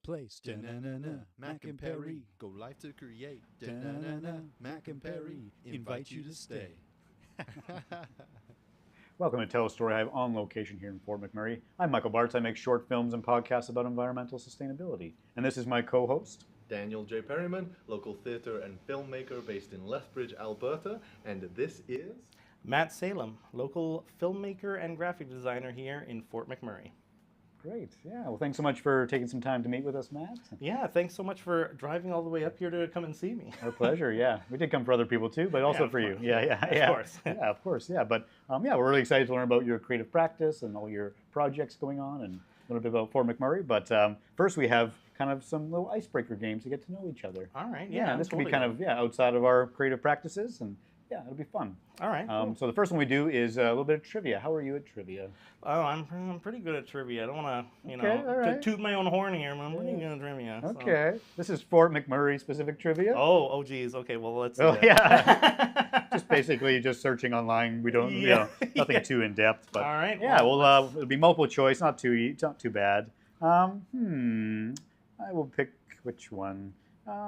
place. Da-na-na-na, Mac and Perry. Go live to create. Da-na-na-na, Mac and Perry. Invite you to stay. Welcome to Tell a Story. I have on location here in Fort McMurray. I'm Michael Bartz. I make short films and podcasts about environmental sustainability. And this is my co-host, Daniel J. Perryman, local theatre and filmmaker based in Lethbridge, Alberta. And this is... Matt Salem, local filmmaker and graphic designer here in Fort McMurray. Great. Yeah. Well, thanks so much for taking some time to meet with us, Matt. Yeah, thanks so much for driving all the way up here to come and see me. Our pleasure. Yeah, we did come for other people too, but also for you. Yeah. Of course. Yeah, of course. Yeah, but we're really excited to learn about your creative practice and all your projects going on, and a little bit about Fort McMurray. But first, we have kind of some little icebreaker games to get to know each other. All right. Yeah. And this will be kind of outside of our creative practices, and yeah, it'll be fun. All right. Cool. So the first one we do is a little bit of trivia. How are you at trivia? Oh, I'm pretty good at trivia. I don't want to, all right. toot my own horn here, but I'm pretty good at trivia. Okay. So. This is Fort McMurray specific trivia. Oh, geez. Okay, well, let's. Yeah. Just basically just searching online. We don't, nothing too in depth. But all right. Yeah. Well, it'll be multiple choice. Not too bad. I will pick which one.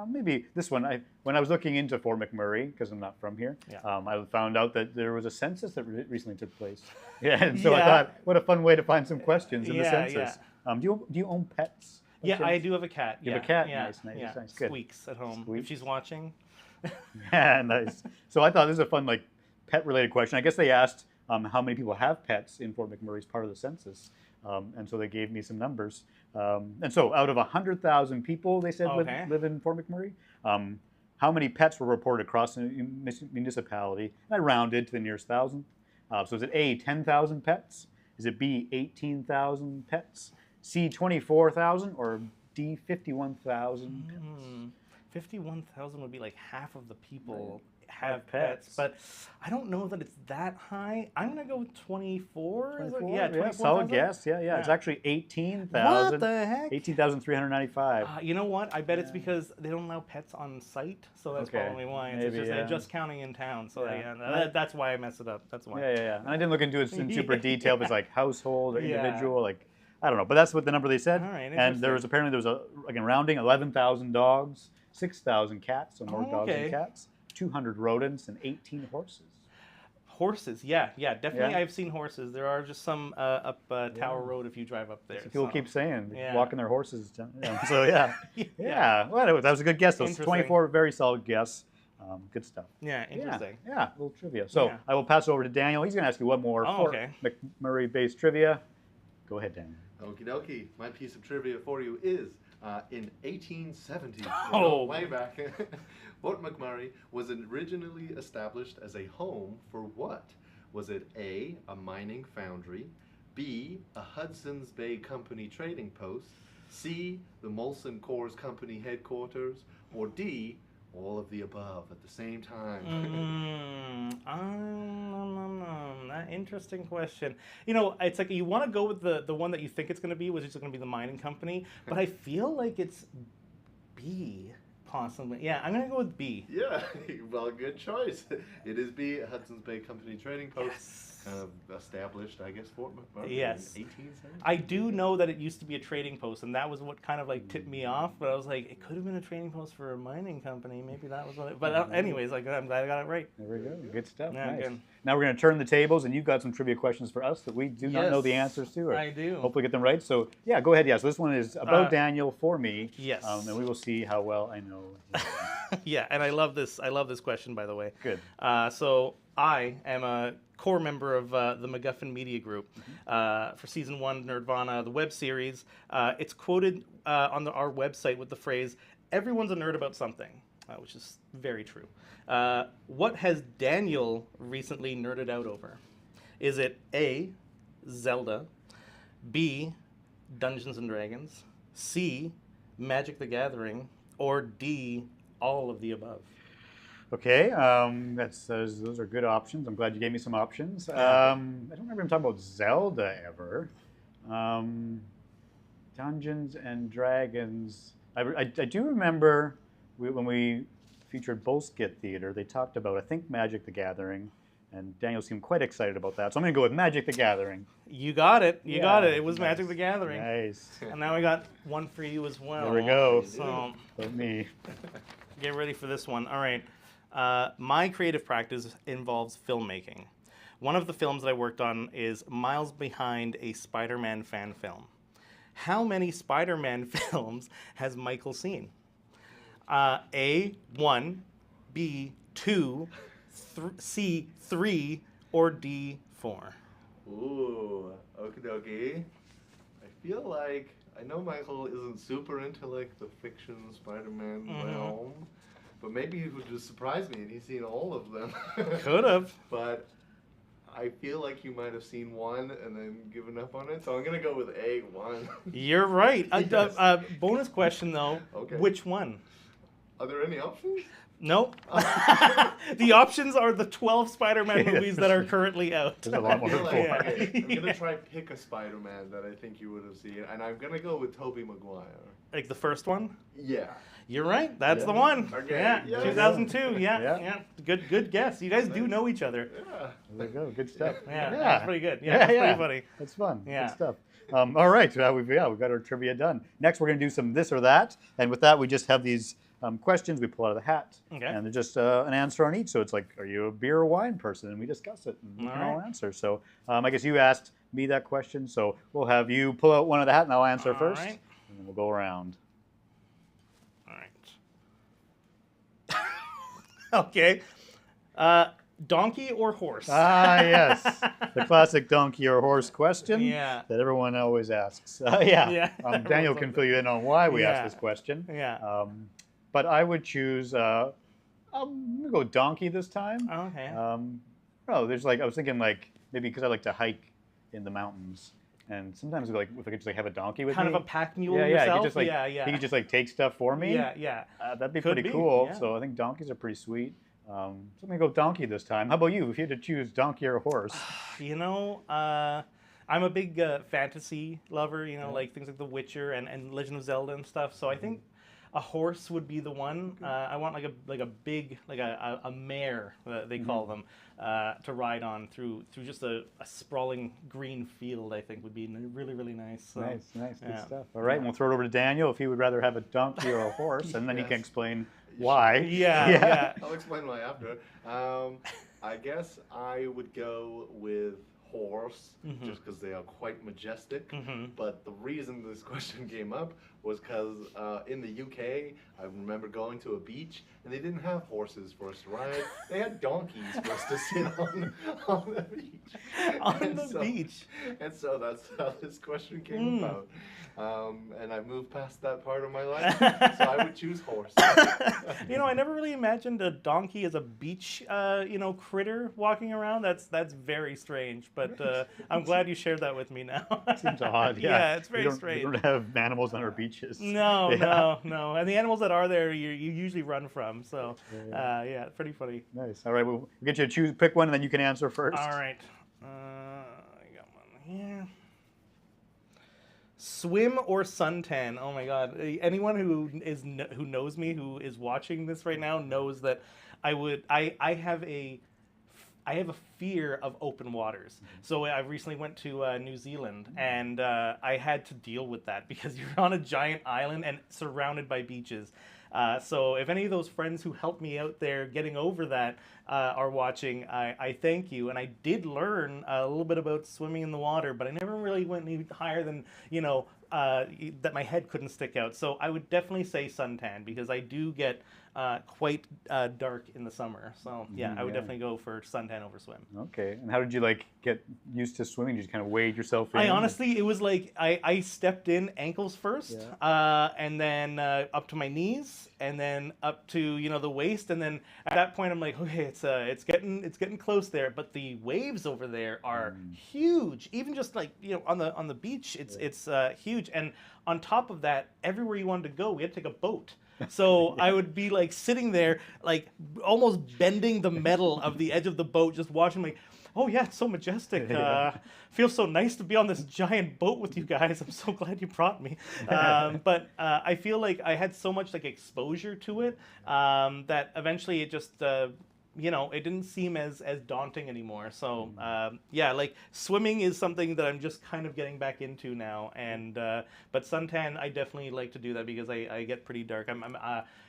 Maybe this one. When I was looking into Fort McMurray, because I'm not from here, I found out that there was a census that recently took place. Yeah, and so I thought, what a fun way to find some questions in the census. Yeah. Do you own pets? Yeah, I do have a cat. You have a cat? Yeah. Nice. Good. Squeaks at home. Squeaks. If she's watching. Yeah, nice. So I thought this is a fun pet-related question. I guess they asked how many people have pets in Fort McMurray as part of the census. And so they gave me some numbers. And so out of 100,000 people, they said, live in Fort McMurray, how many pets were reported across the municipality? And I rounded to the nearest thousand. So is it A, 10,000 pets? Is it B, 18,000 pets? C, 24,000? Or D, 51,000 pets? 51,000 would be like half of the people have pets, but I don't know that it's that high. I'm going to go with 24. 24? Yeah, 24. Solid guess. Yeah. It's actually 18,000. What the heck? 18,395. You know what? I bet it's because they don't allow pets on site, so that's probably why. They're just counting in town, so that's why I messed it up. That's why. Yeah. And I didn't look into it in super detail, but it's like household or individual, I don't know, but that's what the number they said. All right, and there was again, rounding, 11,000 dogs, 6,000 cats, so more dogs than cats, 200 rodents, and 18 horses. Horses, yeah, definitely. I've seen horses. There are just some up Tower Road if you drive up there. So people keep saying, walking their horses. So well, that was a good guess. Those 24, very solid guess. Good stuff. Yeah, interesting. Yeah, a little trivia. So I will pass it over to Daniel. He's going to ask you one more Fort McMurray-based trivia. Go ahead, Daniel. Okie dokie. My piece of trivia for you is in 1870, way back, Fort McMurray was originally established as a home for what? Was it A, a mining foundry, B, a Hudson's Bay Company trading post, C, the Molson Coors Company headquarters, or D, all of the above at the same time? That interesting question. It's like you want to go with the one that you think it's going to be, which is going to be the mining company, but I feel like it's B. Possibly. Yeah, I'm going to go with B. Yeah, well, good choice. It is B, Hudson's Bay Company Trading Post, kind of established, I guess, Fort McMurray in 1870. I do know that it used to be a trading post, and that was what kind of tipped me off, but I was like, it could have been a trading post for a mining company. Maybe that was what it... But anyways, I'm glad I got it right. There we go. Good stuff. Yeah, nice. Good. Now we're going to turn the tables, and you've got some trivia questions for us that we do not know the answers to. Or I do. Hopefully get them right. So, go ahead. So this one is about Daniel for me. Yes. And we will see how well I know. Yeah, and I love this question, by the way. Good. So I am a core member of the MacGuffin Media Group for Season 1 Nerdvana, the web series. It's quoted on our website with the phrase, "Everyone's a nerd about something," which is very true. What has Daniel recently nerded out over? Is it A, Zelda, B, Dungeons and Dragons, C, Magic the Gathering, or D, all of the above? Okay, those are good options. I'm glad you gave me some options. I don't remember him talking about Zelda ever. Dungeons and Dragons. I do remember when we featured Bolskit Theater, they talked about, I think, Magic the Gathering. And Daniel seemed quite excited about that. So I'm going to go with Magic the Gathering. You got it. You got it. It was nice. Magic the Gathering. Nice. And now we got one for you as well. There we go. So About me. get ready for this one. All right. My creative practice involves filmmaking. One of the films that I worked on is Miles Behind a Spider-Man fan film. How many Spider-Man films has Michael seen? A, 1, B, 2, C, 3, or D, 4? Ooh, okie dokie. I feel like I know Michael isn't super into like the fiction Spider-Man realm, but maybe he would just surprise me and he's seen all of them. Could have. But I feel like you might have seen one and then given up on it, so I'm gonna go with A, 1. You're right. Yes. Bonus question though. Okay. Which one? Are there any options? Nope. The options are the 12 Spider-Man movies that are currently out. There's a lot more I feel than like, 4. okay, I'm gonna try pick a Spider-Man that I think you would have seen, and I'm gonna go with Tobey Maguire. Like the first one? Yeah. You're right. That's Yeah. the one. Okay. Yeah, Yeah. 2002. Yeah, Yeah. yeah. Good guess. You guys do know each other. Yeah. There we go. Good stuff. Yeah, that's pretty good. Yeah, that's pretty funny. That's fun. Yeah. Good stuff. All right. We've got our trivia done. Next, we're going to do some this or that. And with that, we just have these questions we pull out of the hat. Okay. And they're just an answer on each. So it's like, are you a beer or wine person? And we discuss it. And we can all answer. So I guess you asked me that question. So we'll have you pull out one of the hat and I'll answer first. Right. And then we'll go around. All right. Okay. Donkey or horse? Yes. The classic donkey or horse question Yeah. that everyone always asks. Yeah. Yeah. Daniel can fill you in on why we asked this question. Yeah. But I would choose, I'm going to go donkey this time. Okay. I was thinking like, maybe because I like to hike in the mountains. And sometimes if I could just like have a donkey with Kind me. of a pack mule Yeah, yourself? he could just like, yeah. he could just like take stuff for me. Yeah. That'd be Could pretty be, cool. yeah. So I think donkeys are pretty sweet. So I'm going to go donkey this time. How about you? If you had to choose donkey or horse? You know, I'm a big fantasy lover, you know, like things like The Witcher and Legend of Zelda and stuff. So I think a horse would be the one. I want like a big, like a mare, they call them, to ride on through just a sprawling green field, I think would be really, really nice. So, Nice, good yeah. stuff. All right, and we'll throw it over to Daniel if he would rather have a donkey or a horse, and then he can Yes. explain why. Yeah. I'll explain why after. I guess I would go with horse, just because they are quite majestic. But the reason this question came up was because in the UK, I remember going to a beach and they didn't have horses for us to ride. They had donkeys for us to sit on the beach. On the beach. And so that's how this question came about. And I moved past that part of my life, so I would choose horse. You know, I never really imagined a donkey as a beach, critter walking around. That's very strange. But I'm glad you shared that with me now. Seems odd. Yeah, it's very we strange. don't have animals on our beaches. No. Yeah. And the animals that are there, you usually run from. So, yeah, pretty funny. Nice. All right, we'll get you to pick one, and then you can answer first. All right. I got one here. Swim or suntan? Oh my God! Anyone who knows me, who is watching this right now, knows that I have a fear of open waters. So I recently went to New Zealand, and I had to deal with that because you're on a giant island and surrounded by beaches. So if any of those friends who helped me out there getting over that are watching, I thank you. And I did learn a little bit about swimming in the water, but I never really went any higher than, that my head couldn't stick out. So I would definitely say suntan because I do get quite dark in the summer. So yeah, I would definitely go for suntan over swim. Okay. And how did you get used to swimming? Did you just kind of wade yourself in? I honestly, it was like I stepped in ankles first, and then up to my knees, and then up to the waist, and then at that point I'm like, okay, it's getting close there. But the waves over there are huge. Even just like on the beach, it's huge. And on top of that, everywhere you wanted to go, we had to take a boat. So I would be like sitting there, like almost bending the metal of the edge of the boat, just watching like, oh yeah, it's so majestic. Feels so nice to be on this giant boat with you guys. I'm so glad you brought me. But I feel like I had so much like exposure to it that eventually it just it didn't seem as daunting anymore. So yeah, like swimming is something that I'm just kind of getting back into now. And but suntan, I definitely like to do that because I get pretty dark. I'm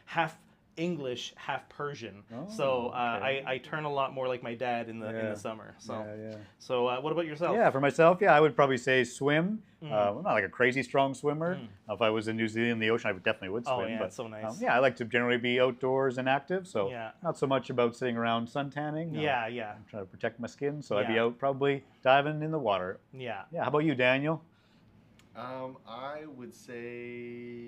half English, half Persian. So okay. I turn a lot more like my dad in the summer. So Yeah. so what about yourself? Yeah, for myself, I would probably say swim. I'm not like a crazy strong swimmer. If I was in New Zealand in the ocean, I definitely would swim. Oh yeah, but, it's so nice. yeah, I like to generally be outdoors and active, so Yeah. not so much about sitting around suntanning. Yeah. I'm trying to protect my skin, so I'd be Yeah. out probably diving in the water. Yeah. Yeah, how about you, Daniel? I would say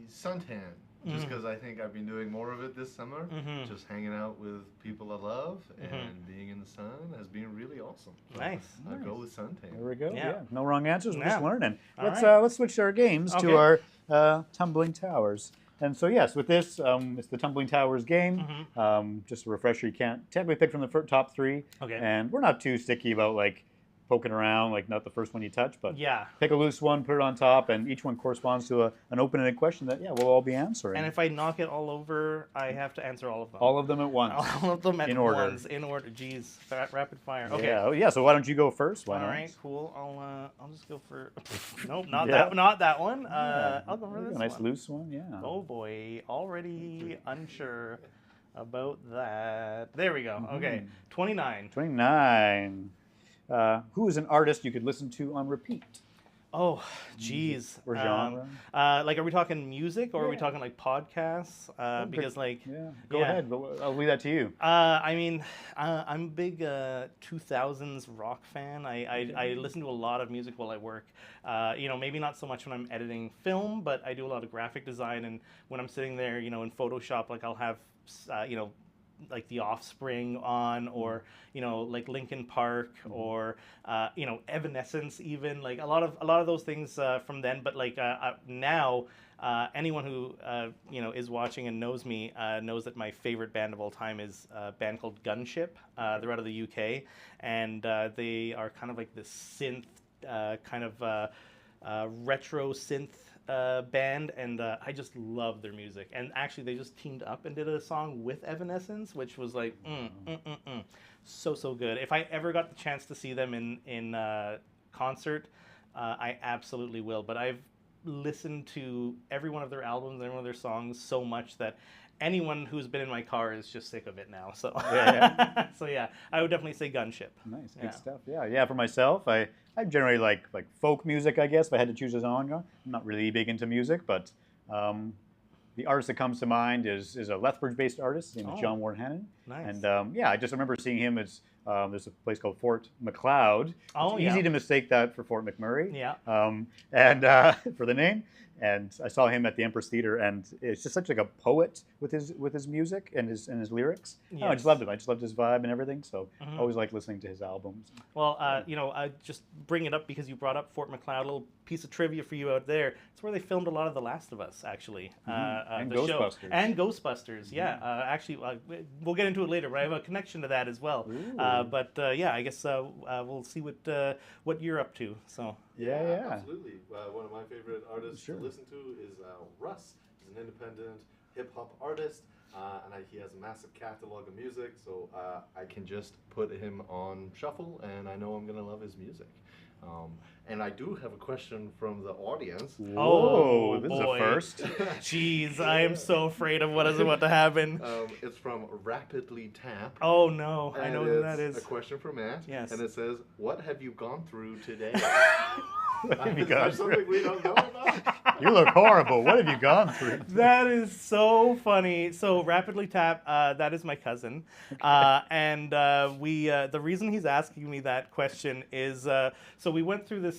suntan, just because I think I've been doing more of it this summer. Just hanging out with people I love and being in the sun has been really awesome. So Nice. I'll go with suntan. There we go. Yeah. Yeah, no wrong answers. We're just Yeah. learning. All Let's switch our games Okay. to our tumbling towers. And so yes, with this, it's the tumbling towers game. Just a refresher, you can't technically pick from the top three. Okay. And we're not too sticky about like poking around, like not the first one you touch, but Yeah. pick a loose one, put it on top, and each one corresponds to an open-ended question that we'll all be answering. And if I knock it all over, I have to answer all of them. All of them at once. All of them at In order. once, in order. Jeez, rapid fire. Okay. Yeah. So why don't you go first? Why All not? right, cool. I'll just go for. Nope, not Yeah. not that one. Yeah. I'll go for There you this go, nice one. loose one. Yeah. Oh boy, already unsure about that. There we go. Okay, 29. 29. Who is an artist you could listen to on repeat? Oh, geez. Or genre? Like, are we talking music or are we talking like podcasts? Because like. Yeah. Go ahead. I'll leave that to you. I mean, I'm a big 2000s rock fan. I listen to a lot of music while I work. Maybe not so much when I'm editing film, but I do a lot of graphic design. And when I'm sitting there, in Photoshop, like I'll have, like The Offspring on, or like Linkin Park, or Evanescence, even like a lot of those things from then. But like now. Anyone who is watching and knows me knows that my favorite band of all time is a band called Gunship. They're out of the UK, and they are kind of like this synth, retro synth band, and I just love their music. And actually, they just teamed up and did a song with Evanescence, which was like so good. If I ever got the chance to see them in concert, I absolutely will. But I've listened to every one of their albums, every one of their songs so much that anyone who's been in my car is just sick of it now. So so yeah, I would definitely say Gunship. Nice, good stuff. Yeah. For myself, I generally like folk music, I guess. If I had to choose a genre, I'm not really big into music, but the artist that comes to mind is a Lethbridge-based artist. His name is John Warren Hannon. Nice. And I just remember seeing him as there's a place called Fort McLeod. Oh, it's easy to mistake that for Fort McMurray. Yeah. And for the name. And I saw him at the Empress Theater, and it's just such like a poet with his music and his lyrics. Yes. I just loved him. I just loved his vibe and everything. So I always like listening to his albums. Well, I just bring it up because you brought up Fort McLeod. A little piece of trivia for you out there. It's where they filmed a lot of The Last of Us, actually. And the Ghostbusters. Show. And Ghostbusters, yeah. Actually, we'll get into it later, but I have a connection to that as well. I guess we'll see what you're up to. So. Yeah. Absolutely. One of my favorite artists to listen to is Russ. He's an independent hip-hop artist, and he has a massive catalog of music, so I can just put him on shuffle, and I know I'm going to love his music. And I do have a question from the audience. Whoa, this boy. is a first. Jeez, I am so afraid of what is about to happen. It's from Rapidly Tap. Oh no, I and know who that it's is. a question for Matt. Yes. And it says, "What have you gone through today?" What have you Is gone there something through? we don't know about? You look horrible. What have you gone through? That is so funny. So Rapidly Tap, that is my cousin, and we. The reason he's asking me that question is so we went through this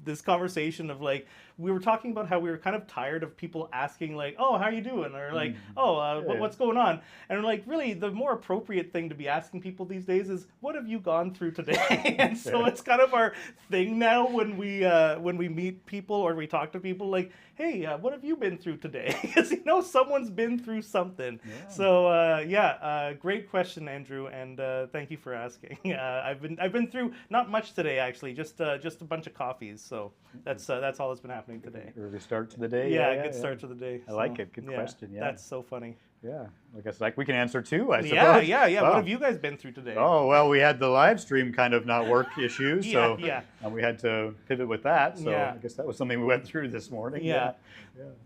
this conversation of like we were talking about how we were kind of tired of people asking like, "Oh, how you doing?" or like, "Oh, what's going on?" And we're like, really, the more appropriate thing to be asking people these days is, "What have you gone through today?" And so it's kind of our thing now when we meet people or we talk to people, like, "Hey, what have you been through today?" Because someone's been through something. Yeah. So great question, Andrew, and thank you for asking. I've been through not much today, actually, just a bunch of coffees. So that's all that's been happening today. Early start to the day. Yeah, good start to the day. I like it. Good question. Yeah, that's so funny. Yeah. I guess like we can answer too, I suppose. Yeah. Wow. What have you guys been through today? Oh, well, we had the live stream kind of not work issues, so and we had to pivot with that. So I guess that was something we went through this morning. Yeah.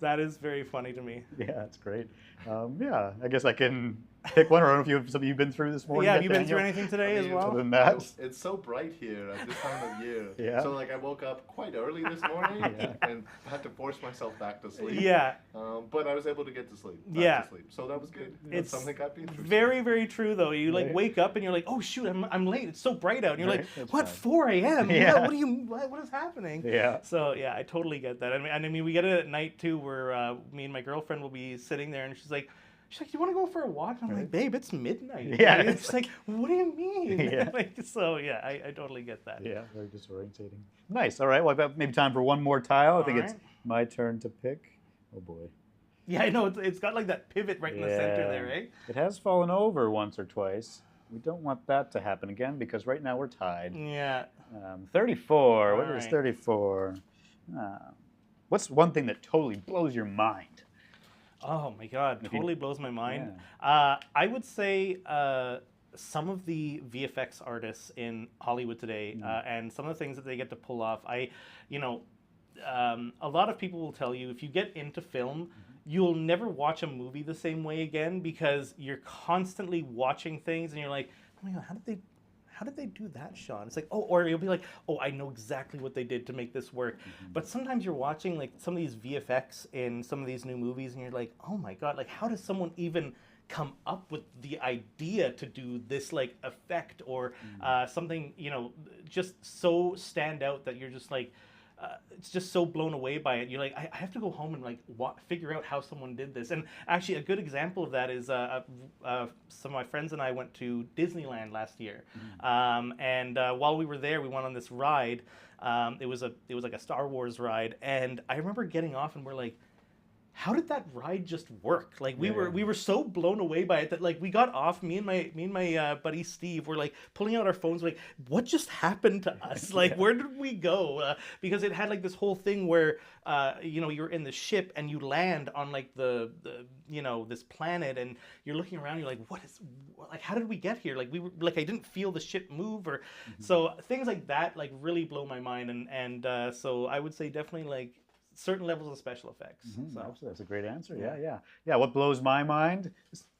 That is very funny to me. Yeah, that's great. I guess I can pick one. Or I don't know if you have something you've been through this morning. Yeah, have you been through anything today as well? Other than that, it's so bright here at this time of year. Yeah. So like I woke up quite early this morning and had to force myself back to sleep. Yeah. But I was able to get to sleep. Yeah. To sleep. So that was good. It's something I've been through. Very, very true though. You like wake up and you're like, oh shoot, I'm late. It's so bright out. And you're like, That's what? fine. 4 a.m. Yeah. What is happening? Yeah. So yeah, I totally get that. I mean, we get it at night too, where me and my girlfriend will be sitting there, and she's like, do you want to go for a walk? And I'm like, babe, it's midnight. Yeah. And it's like, what do you mean? Yeah. I totally get that. Yeah, very disorientating. Nice. All right. Well, I've got maybe time for one more tile. I think it's right. my turn to pick. Oh boy. Yeah, I know. It's got like that pivot right in the center there, right? It has fallen over once or twice. We don't want that to happen again because right now we're tied. Yeah. 34. What All is right. 34? What's one thing that totally blows your mind? Oh my God, totally blows my mind. Yeah. I would say some of the VFX artists in Hollywood today, and some of the things that they get to pull off. A lot of people will tell you if you get into film, you'll never watch a movie the same way again because you're constantly watching things and you're like, oh my God, how did they do that, Sean? It's like, oh, or you'll be like, oh, I know exactly what they did to make this work. But sometimes you're watching like some of these VFX in some of these new movies and you're like, oh my God, like how does someone even come up with the idea to do this like effect or something, just so stand out that you're just like, it's just so blown away by it. You're like, I have to go home and like figure out how someone did this. And actually, a good example of that is some of my friends and I went to Disneyland last year, and while we were there, we went on this ride. It was like a Star Wars ride, and I remember getting off and we're like, how did that ride just work? Like we were so blown away by it that like we got off. Me and my buddy Steve were like pulling out our phones, like what just happened to us? Like where did we go? Because it had like this whole thing where you're in the ship and you land on like the this planet and you're looking around. You're like, how did we get here? Like we were like I didn't feel the ship move or so things like that like really blow my mind and so I would say definitely like certain levels of special effects. So. That's a great answer. Yeah. What blows my mind?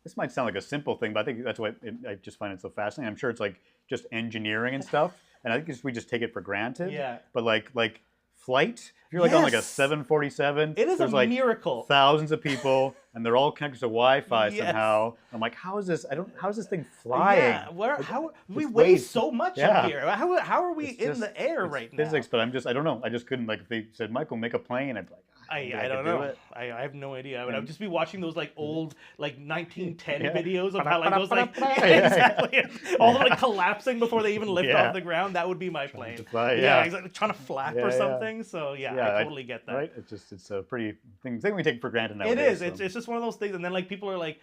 This might sound like a simple thing, but I think that's why I just find it so fascinating. I'm sure it's like just engineering and stuff, and I think we just take it for granted. Yeah. But like flight, if you're like on like a 747, it is there's a like miracle. Thousands of people, and they're all connected to Wi-Fi somehow. I'm like, how is this? How is this thing flying? Yeah. How we It's weigh waves. so much Yeah. up here? How are we It's in just- the air it's right physics, now? but I don't know. I just couldn't like if they said, Michael, make a plane, I'd be like, I don't do know. it. I have no idea. I would just be watching those like old like 1910 Yeah. videos of how like those like Yeah. exactly all of like collapsing before they even lift Yeah. off the ground. That would be my plane. to fly, yeah. Exactly. Trying to flap Yeah, or yeah. something. So I totally get that. Right? It's a pretty thing we take for granted It nowadays. is. It's just one of those things, and then like people are like,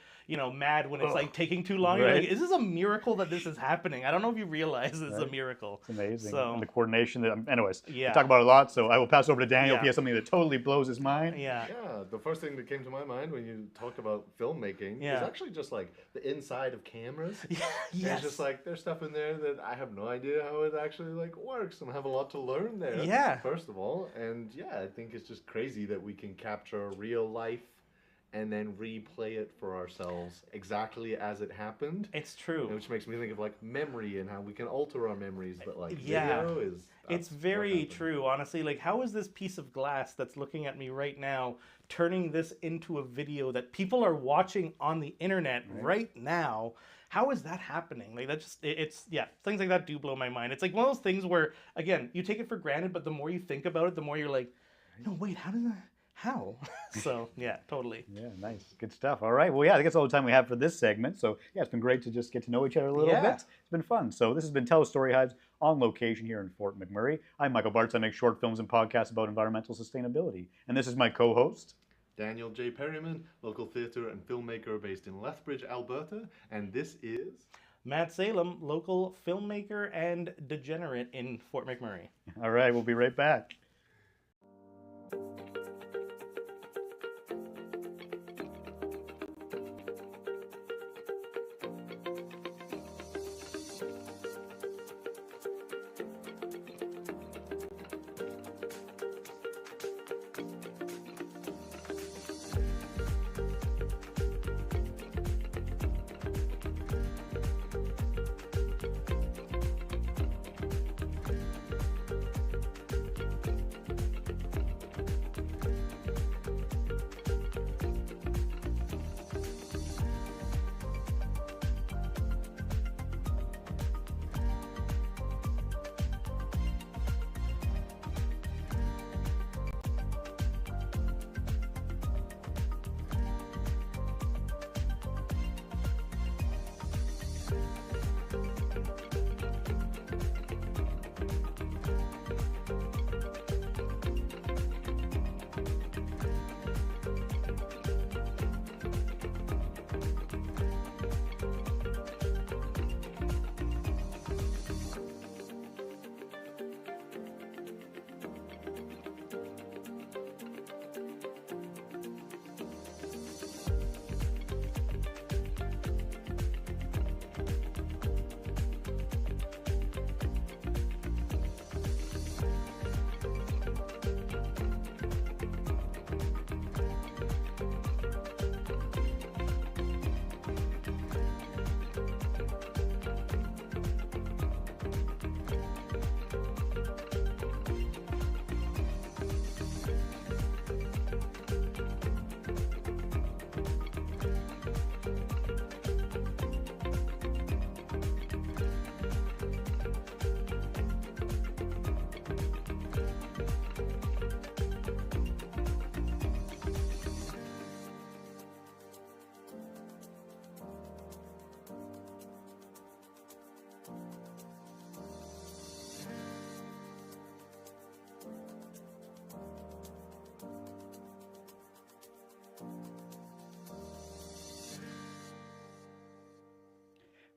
mad when it's like taking too long. Right. You're like, is this a miracle that this is happening? I don't know if you realize it's a miracle. It's amazing. So And the coordination anyways, Yeah. we talk about it a lot, so I will pass over to Daniel if Yeah. he has something that totally blows his mind. yeah. Yeah, the first thing that came to my mind when you talked about filmmaking Yeah. is actually just like the inside of cameras. Yes. It's just like there's stuff in there that I have no idea how it actually like works and I have a lot to learn there. Yeah. First of all, and I think it's just crazy that we can capture real life and then replay it for ourselves exactly as it happened. It's true. Which makes me think of like memory and how we can alter our memories, but like Yeah. video is. It's that's what very happened. true, honestly. Like, how is this piece of glass that's looking at me right now turning this into a video that people are watching on the internet right now? How is that happening? Like, that just, things like that do blow my mind. It's like one of those things where, again, you take it for granted, but the more you think about it, the more you're like, no, wait, how? So, yeah, totally. Yeah, nice. Good stuff. All right. Well, I think that's all the time we have for this segment. So, it's been great to just get to know each other a little Yeah. bit. It's been fun. So, this has been Tell a Story Hives on location here in Fort McMurray. I'm Michael Bartz. I make short films and podcasts about environmental sustainability. And this is my co-host, Daniel J. Perryman, local theatre and filmmaker based in Lethbridge, Alberta, and this is... Matt Salem, local filmmaker and degenerate in Fort McMurray. All right, we'll be right back.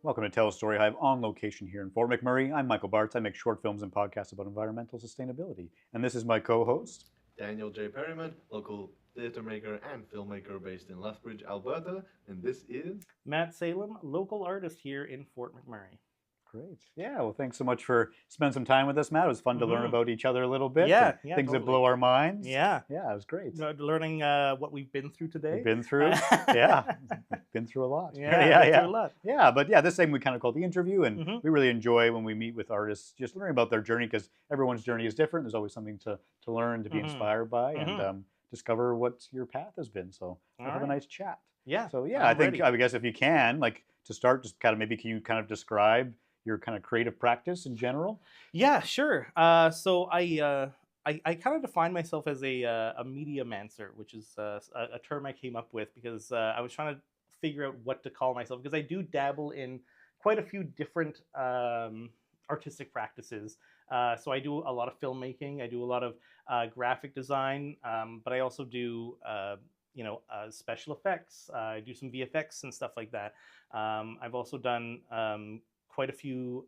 Welcome to Tell a Story Hive on location here in Fort McMurray. I'm Michael Bartz. I make short films and podcasts about environmental sustainability. And this is my co-host, Daniel J. Perryman, local theatre maker and filmmaker based in Lethbridge, Alberta. And this is Matt Salem, local artist here in Fort McMurray. Great. Yeah, well, thanks so much for spending some time with us, Matt. It was fun to learn about each other a little bit. Yeah, things totally. that blow our minds. Yeah. Yeah, it was great. Learning what we've been through today. We've been through, yeah, been through a lot. Yeah. A lot. Yeah, but yeah, this segment we kind of call the interview, and we really enjoy when we meet with artists, just learning about their journey, because everyone's journey is different. There's always something to learn, to be inspired by, and discover what your path has been. So we'll have a nice chat. Yeah. So yeah, I guess if you can, like to start, just kind of maybe can you kind of describe your kind of creative practice in general? Yeah, sure. So I kind of define myself as a mediamancer, which is a term I came up with because I was trying to figure out what to call myself, because I do dabble in quite a few different artistic practices. So I do a lot of filmmaking, I do a lot of graphic design, but I also do special effects. I do some VFX and stuff like that. I've also done quite a few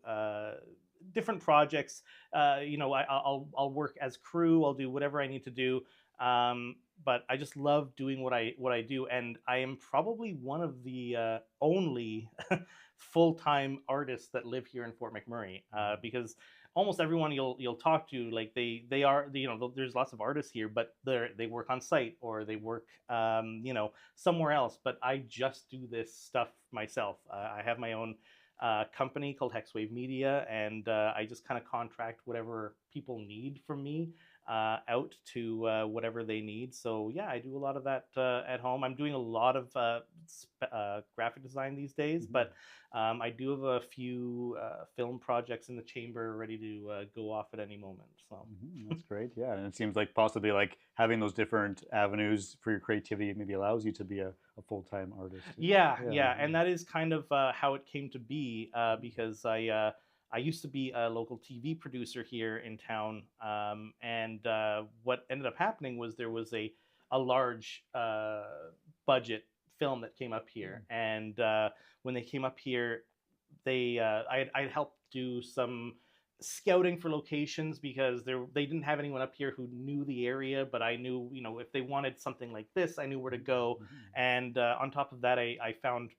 different projects. I'll work as crew. I'll do whatever I need to do. But I just love doing what I do, and I am probably one of the only full-time artists that live here in Fort McMurray, because almost everyone you'll talk to, like they are, there's lots of artists here, but they work on site or they work somewhere else. But I just do this stuff myself. I have my own company called Hexwave Media, and I just kind of contract whatever people need from me out to whatever they need. So yeah, I do a lot of that at home. I'm doing a lot of graphic design these days, but I do have a few film projects in the chamber ready to go off at any moment. So that's great. Yeah, and it seems like possibly like having those different avenues for your creativity maybe allows you to be a full-time artist. Yeah, and that is kind of how it came to be, because I used to be a local TV producer here in town, and what ended up happening was there was a large budget film that came up here, and when they came up here, I'd helped do some scouting for locations, because they didn't have anyone up here who knew the area, but I knew, if they wanted something like this, I knew where to go. And on top of that, I found,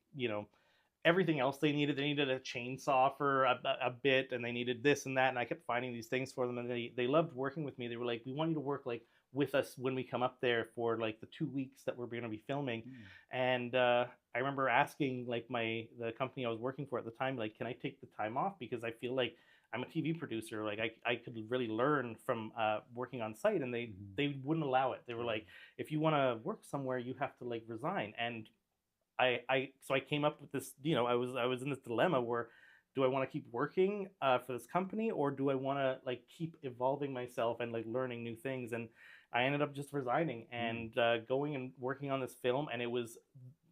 everything else they needed. They needed a chainsaw for a bit, and they needed this and that, and I kept finding these things for them, and they loved working with me. They were like, we want you to work like with us when we come up there for like the 2 weeks that we're going to be filming. And I remember asking like the company I was working for at the time, like, can I take the time off, because I feel like I'm a TV producer, like I could really learn from working on site, and they wouldn't allow it. They were like, if you want to work somewhere, you have to like resign. And so I came up with this, I was in this dilemma where, do I want to keep working for this company, or do I want to like keep evolving myself and like learning new things? And I ended up just resigning and going and working on this film, and it was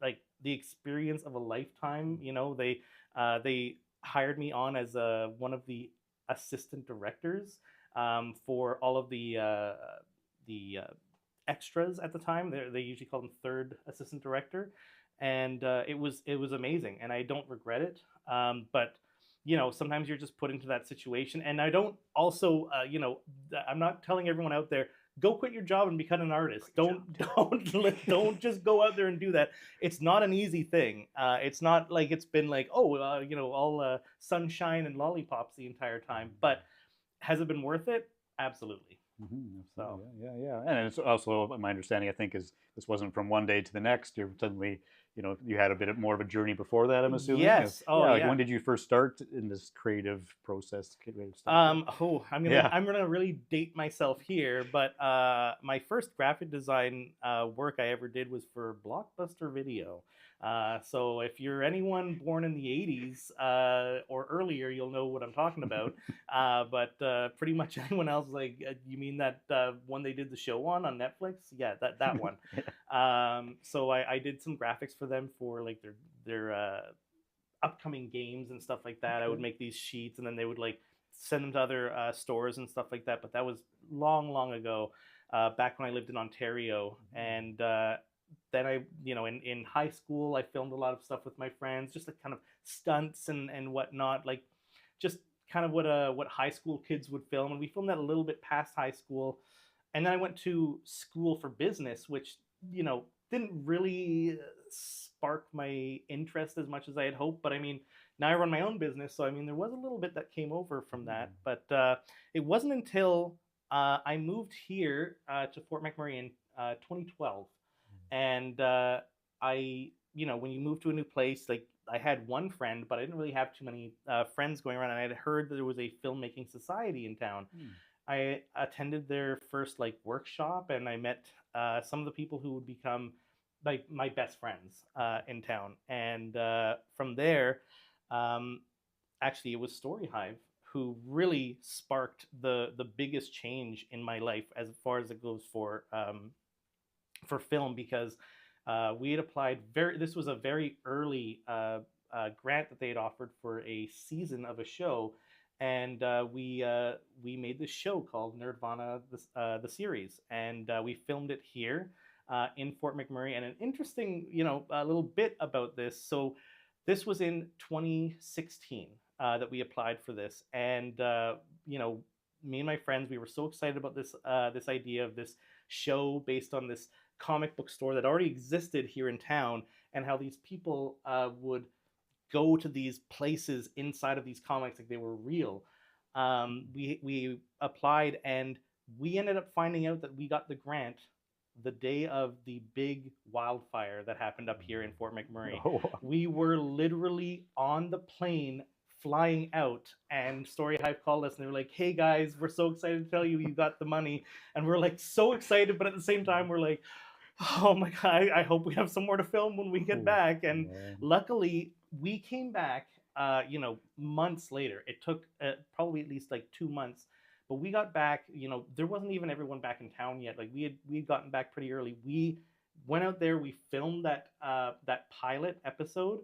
like the experience of a lifetime. They hired me on as one of the assistant directors for all of the extras at the time. They usually call them third assistant director. And it was amazing, and I don't regret it. But sometimes you're just put into that situation, and I don't also, I'm not telling everyone out there, go quit your job and become an artist. Don't just go out there and do that. It's not an easy thing. It's not like it's been like, all sunshine and lollipops the entire time. But has it been worth it? Absolutely. So yeah, and it's also my understanding, I think, is this wasn't from one day to the next. You're suddenly, you had a bit more of a journey before that, I'm assuming. Yes. When did you first start in this creative process? I'm gonna really date myself here, but my first graphic design work I ever did was for Blockbuster Video. So if you're anyone born in the 80s or earlier, you'll know what I'm talking about. But pretty much anyone else, like, you mean that one they did the show on Netflix? Yeah, that one. So I did some graphics for them for like their upcoming games and stuff like that. Okay. I would make these sheets, and then they would like send them to other stores and stuff like that. But that was long ago, back when I lived in Ontario, and then I, in high school, I filmed a lot of stuff with my friends, just like kind of stunts and whatnot, like just kind of what high school kids would film. And we filmed that a little bit past high school. And then I went to school for business, which, didn't really spark my interest as much as I had hoped. But I mean, now I run my own business. So, I mean, there was a little bit that came over from that. But it wasn't until I moved here to Fort McMurray in 2012. And when you move to a new place, like I had one friend, but I didn't really have too many friends going around. And I had heard that there was a filmmaking society in town. I attended their first like workshop, and I met some of the people who would become like my best friends in town. And from there, actually, it was Story Hive who really sparked the biggest change in my life as far as it goes for film, because we had applied this was a very early grant that they had offered for a season of a show, and we made this show called Nerdvana, the series, and we filmed it here in Fort McMurray. And an interesting a little bit about this, so this was in 2016 that we applied for this, and me and my friends, we were so excited about this this idea of this show based on this comic book store that already existed here in town, and how these people would go to these places inside of these comics like they were real. We applied, and we ended up finding out that we got the grant the day of the big wildfire that happened up here in Fort McMurray. Oh. We were literally on the plane flying out, and Story Hive called us and they were like, "Hey guys, we're so excited to tell you got the money." And we're like so excited, but at the same time we're like, oh my god, I hope we have somewhere to film when we get back. And luckily we came back months later. It took probably at least like 2 months, but we got back. There wasn't even everyone back in town yet. Like we had gotten back pretty early. We went out there, we filmed that pilot episode,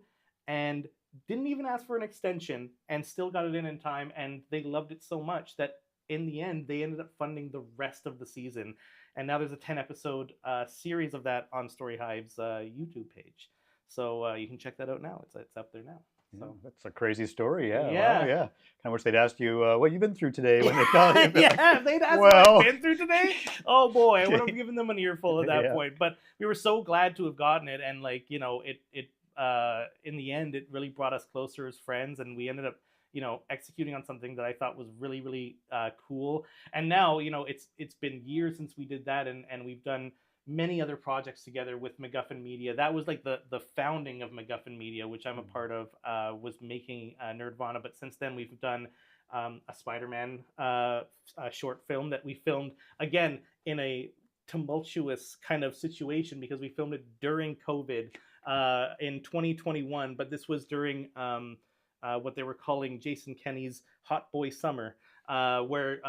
and didn't even ask for an extension, and still got it in time. And they loved it so much that in the end they ended up funding the rest of the season. And now there's a 10-episode series of that on Story Hive's YouTube page. So you can check that out now. It's up there now. So that's a crazy story. Yeah. Yeah. Wow, yeah. Kind of wish they'd asked you what you've been through today when they call you. Yeah, they'd asked what I've been through today. Oh boy, I would have given them an earful at that point. But we were so glad to have gotten it, and it in the end it really brought us closer as friends, and we ended up executing on something that I thought was really, really cool. And now, it's been years since we did that, and we've done many other projects together with MacGuffin Media. That was like the founding of MacGuffin Media, which I'm a part of, was making Nerdvana. But since then, we've done a Spider-Man short film that we filmed, again, in a tumultuous kind of situation, because we filmed it during COVID in 2021. But this was during what they were calling Jason Kenney's Hot Boy Summer, where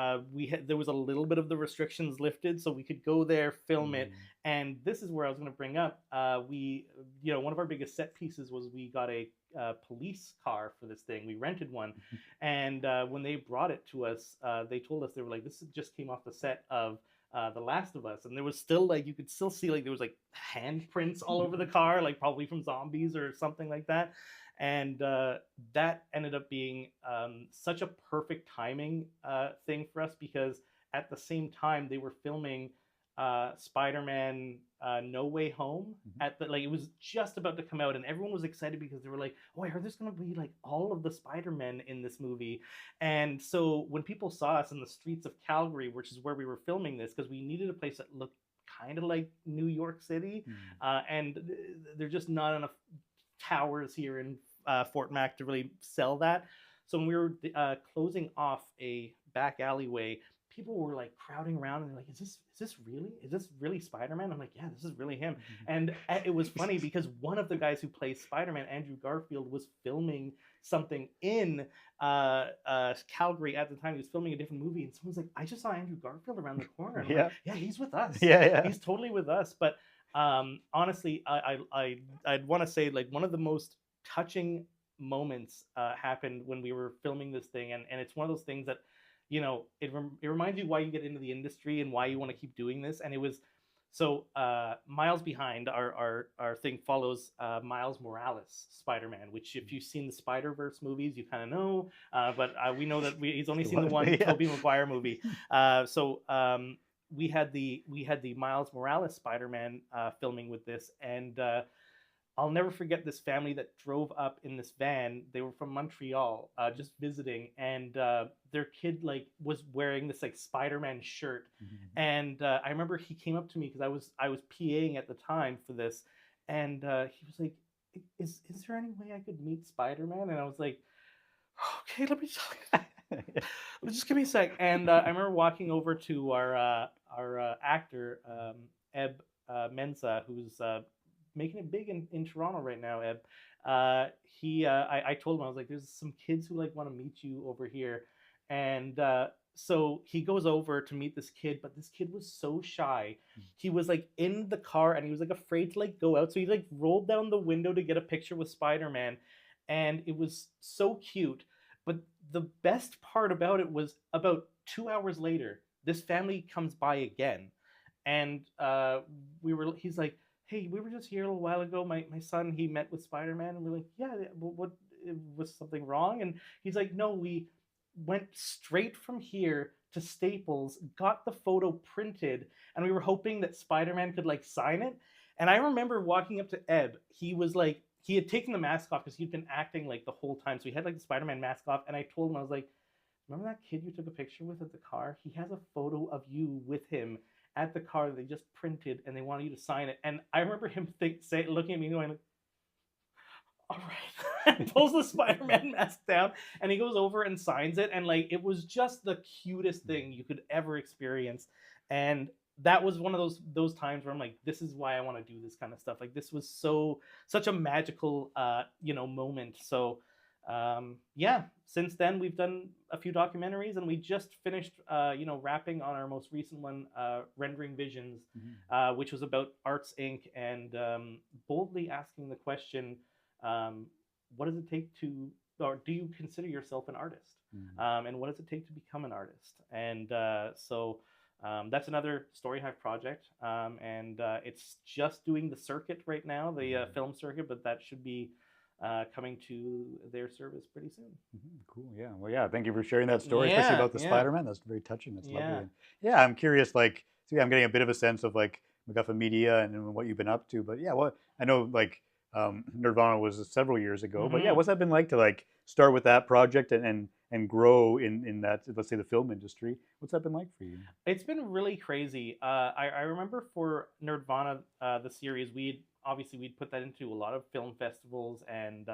there was a little bit of the restrictions lifted, so we could go there, film it. And this is where I was going to bring up, one of our biggest set pieces was we got a police car for this thing. We rented one, and when they brought it to us, they told us, they were like, "This just came off the set of The Last of Us," and there was still you could still see there was handprints all over the car, probably from zombies or something like that. And that ended up being such a perfect timing thing for us, because at the same time they were filming Spider-Man No Way Home at it was just about to come out, and everyone was excited because they were like, "Oh, I heard there's going to be all of the Spider-Men in this movie." And so when people saw us in the streets of Calgary, which is where we were filming this, because we needed a place that looked kind of like New York City, and there's just not enough towers here in Fort Mac to really sell that. So when we were closing off a back alleyway, people were crowding around, and they're like, is this really Spider-Man? I'm like, yeah, this is really him. And it was funny because one of the guys who plays Spider-Man, Andrew Garfield, was filming something in Calgary at the time. He was filming a different movie, and someone's like, "I just saw Andrew Garfield around the corner." And I'm like, yeah, he's with us. Yeah. He's totally with us. But honestly, I'd want to say one of the most touching moments happened when we were filming this thing, and it's one of those things that it reminds you why you get into the industry and why you want to keep doing this. And it was So Miles Behind, our thing follows Miles Morales Spider-Man, which if you've seen the Spider-Verse movies, you kind of know, but we know that he's only seen the one Yeah. Tobey Maguire movie. We had the Miles Morales Spider-Man filming with this, and I'll never forget this family that drove up in this van. They were from Montreal, just visiting, and their kid like was wearing this like Spider-Man shirt. Mm-hmm. And I remember he came up to me because I was PAing at the time for this, and he was like, "Is there any way I could meet Spider-Man?" And I was like, "Okay, let me just give me a sec." And I remember walking over to our actor Eb Mensa, who's making it big in Toronto right now, Eb. I told him, I was like, there's some kids who like want to meet you over here. And so he goes over to meet this kid, but this kid was so shy. He was like in the car and he was like afraid to like go out. So he like rolled down the window to get a picture with Spider-Man. And it was so cute. But the best part about it was about 2 hours later, this family comes by again. And he's like, "Hey, we were just here a little while ago. My son, he met with Spider-Man." And we're like, "Yeah, what was something wrong?" And he's like, "No, we went straight from here to Staples, got the photo printed, and we were hoping that Spider-Man could like sign it." And I remember walking up to Eb. He was like, he had taken the mask off because he'd been acting like the whole time. So he had like the Spider-Man mask off. And I told him, I was like, "Remember that kid you took a picture with at the car? He has a photo of you with him at the car that they just printed, and they wanted you to sign it." And I remember him looking at me going like, "All right." And pulls the Spider-Man mask down, and he goes over and signs it. And like, it was just the cutest thing you could ever experience. And that was one of those times where I'm like, this is why I want to do this kind of stuff. Like, this was such a magical moment. So yeah, since then we've done a few documentaries, and we just finished wrapping on our most recent one, Rendering Visions, which was about Arts Inc. and boldly asking the question, what does it take to, or do you consider yourself an artist? And what does it take to become an artist? And so that's another Story Hive project, and it's just doing the circuit right now, the film circuit, but that should be coming to their service pretty soon. Cool. Yeah. Well, yeah. Thank you for sharing that story, especially about the Spider-Man. That's very touching. That's lovely. And yeah, I'm curious. Like, so yeah, I'm getting a bit of a sense of like MacGuffin Media and what you've been up to. But yeah, I know like Nirvana was several years ago. But yeah, what's that been like to like start with that project and grow in that, let's say, the film industry? What's that been like for you? It's been really crazy. I remember for Nerdvana, the series, we'd put that into a lot of film festivals, and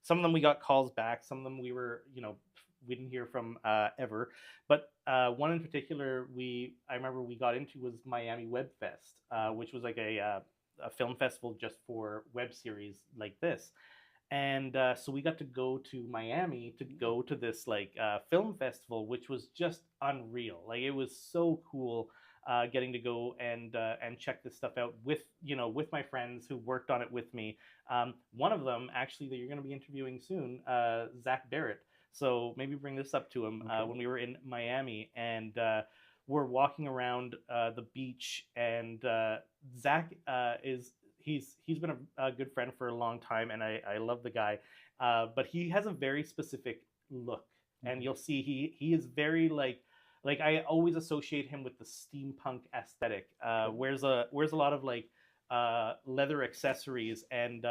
some of them we got calls back. Some of them we didn't hear from ever. But one in particular I remember we got into was Miami Web Fest, which was like a film festival just for web series like this. And so we got to go to Miami to go to this like film festival, which was just unreal. Like, it was so cool getting to go and check this stuff out with my friends who worked on it with me. One of them actually that you're going to be interviewing soon, Zach Barrett. So maybe bring this up to him. When we were in Miami, and we're walking around the beach, and Zach he's been a good friend for a long time, and I love the guy, but he has a very specific look, and you'll see he is very like I always associate him with the steampunk aesthetic. Wears a lot of like leather accessories, and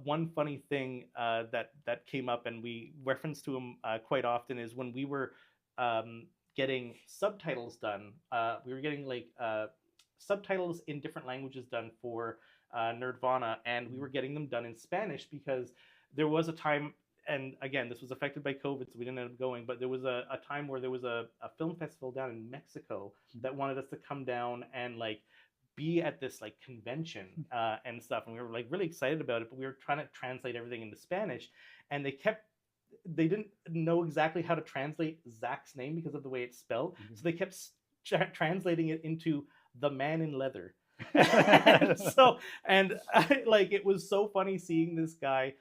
one funny thing that came up, and we reference to him quite often, is when we were getting subtitles done. We were getting like subtitles in different languages done for Nerdvana, and we were getting them done in Spanish because there was a time, and again, this was affected by COVID, so we didn't end up going, but there was a time where there was a film festival down in Mexico that wanted us to come down and like be at this like convention and stuff, and we were like really excited about it, but we were trying to translate everything into Spanish, and they didn't know exactly how to translate Zach's name because of the way it's spelled, so they kept translating it into the man in leather. Like, it was so funny seeing this guy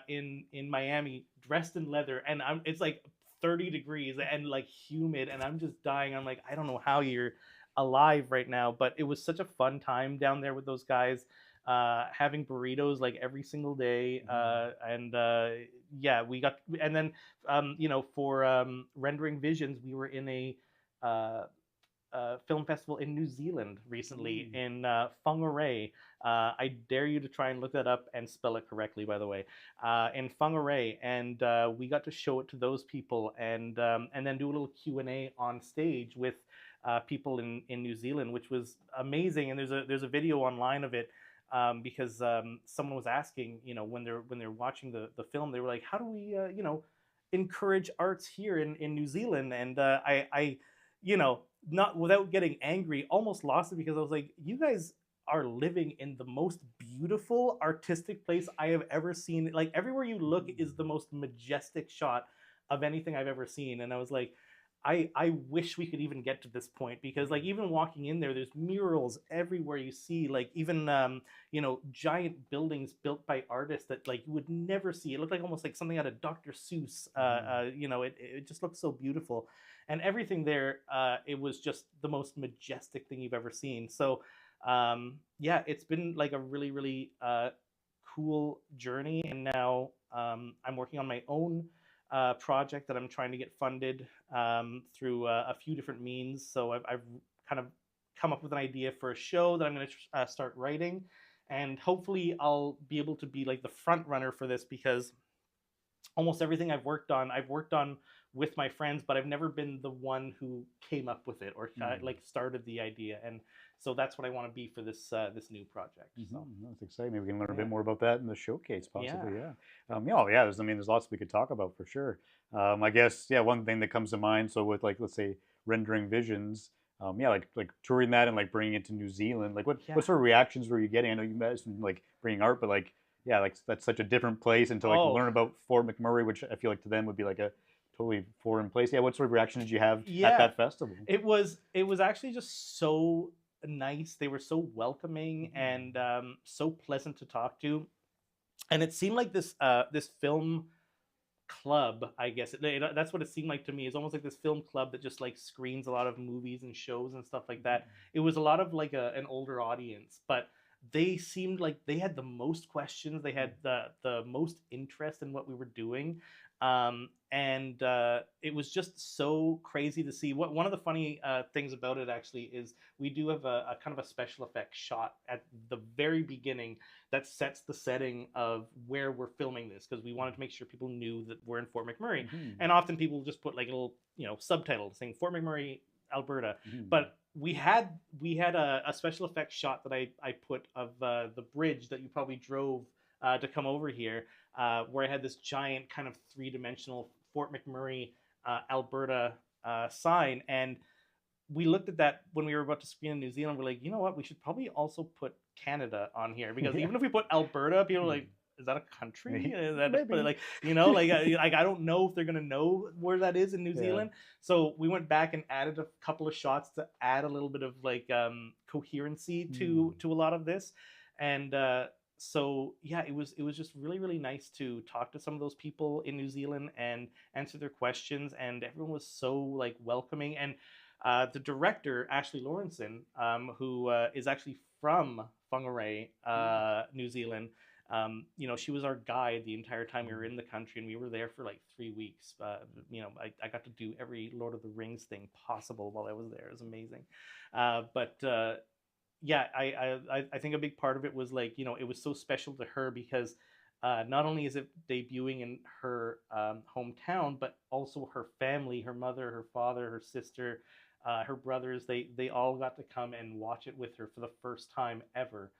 in Miami dressed in leather, and it's like 30 degrees and like humid, and I'm just dying. I'm like, I don't know how you're alive right now. But it was such a fun time down there with those guys, having burritos like every single day, and yeah, we got, and then you know, for Rendering Visions, we were in a film festival in New Zealand recently, in Whangarei. I dare you to try and look that up and spell it correctly, by the way. In Whangarei, and we got to show it to those people, and then do a little Q&A on stage with people in New Zealand, which was amazing. And there's a video online of it. Because someone was asking, you know, when they're watching the film, they were like, how do we, you know, encourage arts here in New Zealand? And I, you know, not without getting angry, almost lost it, because I was like, you guys are living in the most beautiful artistic place I have ever seen. Like, everywhere you look is the most majestic shot of anything I've ever seen. And I was like, I wish we could even get to this point, because like even walking in there, there's murals everywhere you see, like even you know, giant buildings built by artists that like you would never see. It looked like almost like something out of Dr. Seuss. You know, it just looked so beautiful, and everything there, it was just the most majestic thing you've ever seen. So yeah, it's been like a really cool journey, and now I'm working on my own project that I'm trying to get funded through a few different means. So I've kind of come up with an idea for a show that I'm going to start writing, and hopefully I'll be able to be like the front runner for this, because almost everything I've worked on with my friends, but I've never been the one who came up with it or like started the idea. And so that's what I want to be for this this new project. So that's exciting. Maybe we can learn a bit more about that in the showcase, possibly. There's lots we could talk about for sure. I guess one thing that comes to mind. So with like, let's say, Rendering Visions, like touring that and like bringing it to New Zealand. Like what sort of reactions were you getting? I know you mentioned like bringing art, but like like that's such a different place, and to like learn about Fort McMurray, which I feel like to them would be like a totally foreign place. What sort of reaction did you have at that festival? It was actually just so nice. They were so welcoming and so pleasant to talk to, and it seemed like this this film club, I guess that's what it seemed like to me. It's almost like this film club that just like screens a lot of movies and shows and stuff like that. It was a lot of like an older audience, but they seemed like they had the most questions. They had the most interest in what we were doing. And it was just so crazy to see. One of the funny things about it actually is we do have a kind of a special effects shot at the very beginning that sets the setting of where we're filming this, because we wanted to make sure people knew that we're in Fort McMurray. And often people just put like a little, you know, subtitle saying Fort McMurray, Alberta. But we had a special effects shot that I put of the bridge that you probably drove to come over here, where I had this giant kind of three-dimensional Fort McMurray, Alberta sign. And we looked at that when we were about to screen in New Zealand. We're like, you know what? We should probably also put Canada on here, because even if we put Alberta, people are like, is that a country? Is that like, you know, like I don't know if they're gonna know where that is in New Zealand. So we went back and added a couple of shots to add a little bit of like coherency to a lot of this. And so yeah, it was just really nice to talk to some of those people in New Zealand and answer their questions, and everyone was so like welcoming. And the director, Ashley Lawrenson, who is actually from Whangarei, New Zealand, you know, she was our guide the entire time we were in the country, and we were there for like 3 weeks. You know, I got to do every Lord of the Rings thing possible while I was there. It was amazing. Yeah, I think a big part of it was like, you know, it was so special to her because not only is it debuting in her hometown, but also her family, her mother, her father, her sister, her brothers, they all got to come and watch it with her for the first time ever.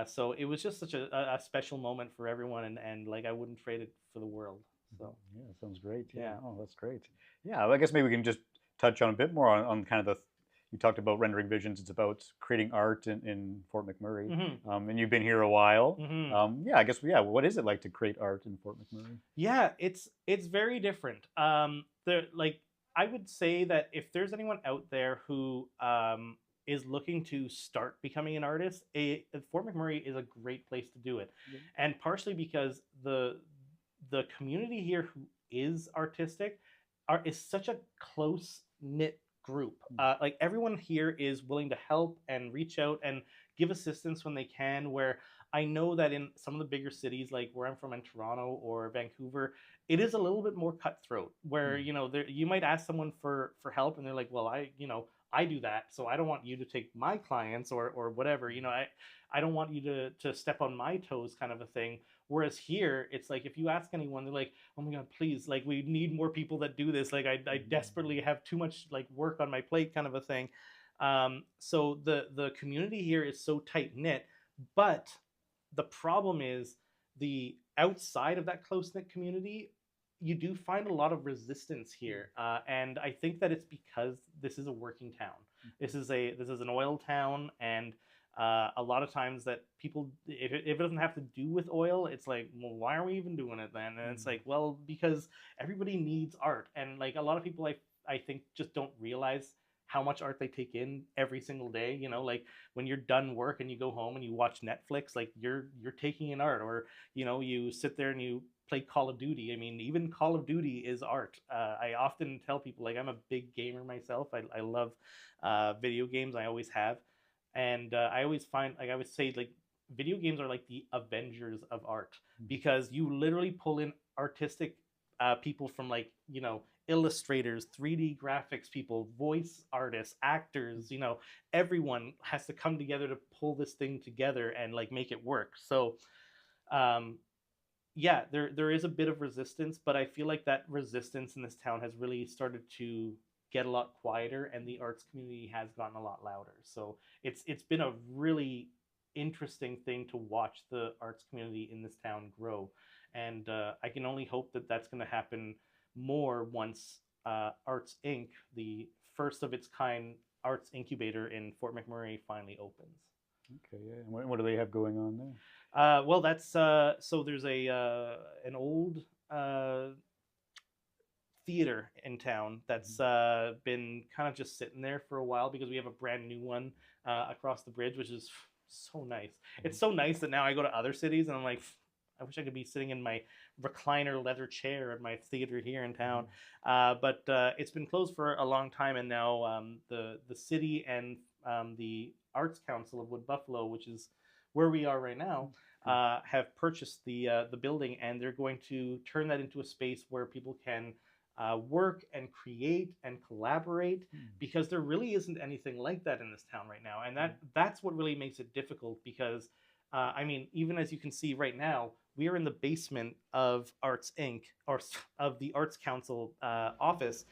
So it was just such a special moment for everyone, and like I wouldn't trade it for the world. So yeah, sounds great. Yeah. Oh, that's great. Yeah, I guess maybe we can just touch on a bit more on kind of you talked about Rendering Visions. It's about creating art in Fort McMurray, and you've been here a while. I guess what is it like to create art in Fort McMurray? Yeah, it's very different. Like I would say that if there's anyone out there who is looking to start becoming an artist, Fort McMurray is a great place to do it. And partially because the community here who is artistic is such a close knit group. Like everyone here is willing to help and reach out and give assistance when they can. Where I know that in some of the bigger cities, like where I'm from in Toronto or Vancouver, it is a little bit more cutthroat. Where you might ask someone for help, and they're like, "Well, I do that, so I don't want you to take my clients or whatever. I don't want you to step on my toes," kind of a thing. Whereas here, it's like if you ask anyone, they're like, "Oh my God, please! Like we need more people that do this. Like I desperately have too much like work on my plate," kind of a thing. So the community here is so tight knit, but the problem is the outside of that close knit community. You do find a lot of resistance here, and I think that it's because this is a working town. This is an oil town, and a lot of times that people, if it doesn't have to do with oil, it's like, well, why are we even doing it then? And it's like, well, because everybody needs art, and like a lot of people, I think just don't realize how much art they take in every single day. Like when you're done work and you go home and you watch Netflix, like you're taking in art, or you sit there and you play Call of Duty. I mean, even Call of Duty is art. I often tell people, like, I'm a big gamer myself. I love video games. I always have. And I always find, like, I would say, like, video games are like the Avengers of art, because you literally pull in artistic people from, like, illustrators, 3D graphics people, voice artists, actors, everyone has to come together to pull this thing together and, like, make it work. So, yeah, there is a bit of resistance, but I feel like that resistance in this town has really started to get a lot quieter, and the arts community has gotten a lot louder. So it's been a really interesting thing to watch the arts community in this town grow, and I can only hope that that's going to happen more once Arts Inc., the first of its kind arts incubator in Fort McMurray, finally opens. Okay, yeah. And what do they have going on there? Well, that's so there's an old theater in town that's been kind of just sitting there for a while, because we have a brand new one across the bridge, which is so nice. It's so nice that now I go to other cities and I'm like, I wish I could be sitting in my recliner leather chair at my theater here in town. But it's been closed for a long time, and now the city and the Arts Council of Wood Buffalo, which is where we are right now, have purchased the building, and they're going to turn that into a space where people can work and create and collaborate, because there really isn't anything like that in this town right now. And that's what really makes it difficult, because I mean, even as you can see right now, we are in the basement of Arts Inc., or of the Arts Council office,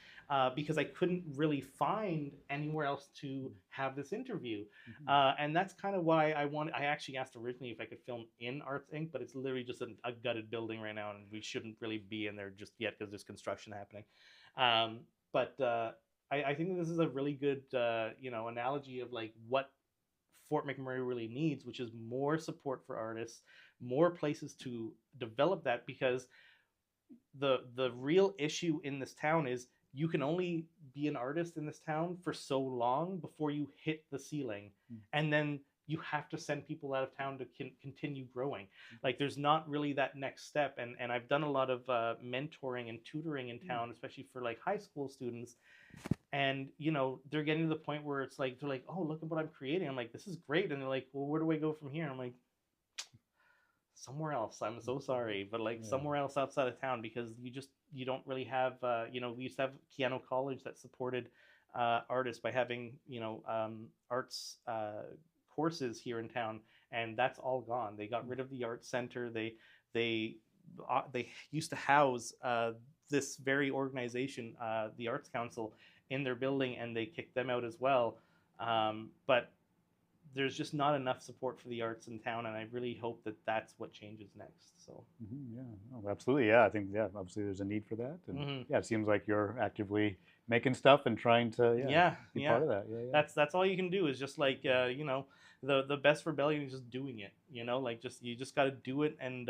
because I couldn't really find anywhere else to have this interview. And that's kind of why I actually asked originally if I could film in Arts Inc., but it's literally just a gutted building right now, and we shouldn't really be in there just yet because there's construction happening. But I think that this is a really good analogy of like what Fort McMurray really needs, which is more support for artists, more places to develop that, because the real issue in this town is you can only be an artist in this town for so long before you hit the ceiling, and then you have to send people out of town to continue growing. Like there's not really that next step, and I've done a lot of mentoring and tutoring in town, especially for like high school students. And they're getting to the point where it's like they're like, oh, look at what I'm creating. I'm like, this is great. And they're like, well, where do I go from here? I'm like, somewhere else. I'm so sorry, but like somewhere else outside of town, because you don't really have we used to have Keanu College that supported artists by having arts courses here in town, and that's all gone. They got rid of the arts center. They used to house this very organization, the Arts Council, in their building, and they kicked them out as well. But there's just not enough support for the arts in town, and I really hope that that's what changes next. So yeah, oh, absolutely, yeah. I think obviously there's a need for that, and yeah, it seems like you're actively making stuff and trying to be part of that. That's all you can do, is just like the best rebellion is just doing it. Like you just got to do it, and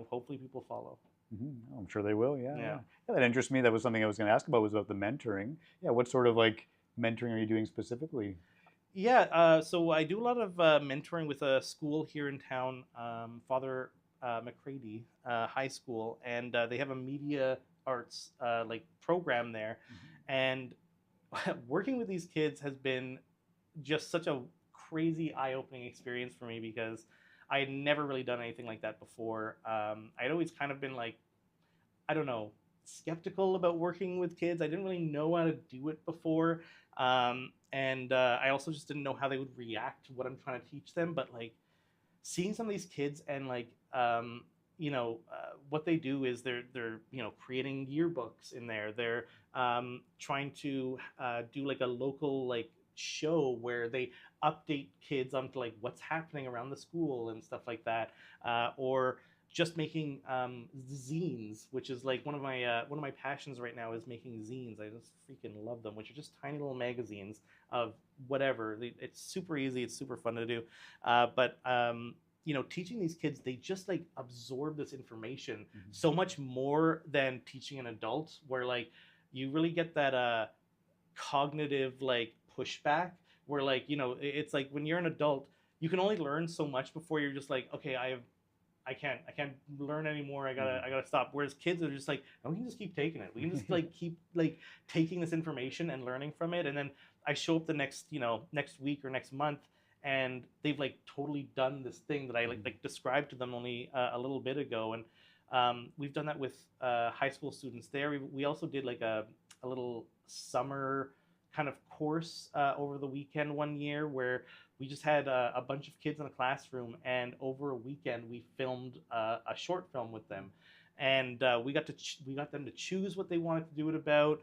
hopefully people follow. I'm sure they will. Yeah, that interests me. That was something I was going to ask about, was about the mentoring. Yeah, what sort of like mentoring are you doing specifically? Yeah, so I do a lot of mentoring with a school here in town, Father McCready High School, and they have a media arts like program there, and working with these kids has been just such a crazy eye-opening experience for me because I had never really done anything like that before. I'd always kind of been like, I don't know, skeptical about working with kids. I didn't really know how to do it before. And I also just didn't know how they would react to what I'm trying to teach them. But like seeing some of these kids and like, what they do is they're creating yearbooks in there. They're trying to do like a local like show where they update kids onto like what's happening around the school and stuff like that, or just making zines, which is like one of my passions right now is making zines. I just freaking love them, which are just tiny little magazines of whatever. It's super easy. It's super fun to do, but teaching these kids, they just like absorb this information so much more than teaching an adult, where like you really get that cognitive like pushback, where like it's like when you're an adult, you can only learn so much before you're just like, okay, I can't learn anymore. I gotta stop. Whereas kids are just like, oh, we can just keep taking it. We can just like keep like taking this information and learning from it. And then I show up the next week or next month, and they've like totally done this thing that I like described to them only a little bit ago. And we've done that with high school students there. We also did like a little summer kind of course over the weekend one year, where we just had a bunch of kids in a classroom, and over a weekend we filmed a short film with them, and we got them to choose what they wanted to do it about,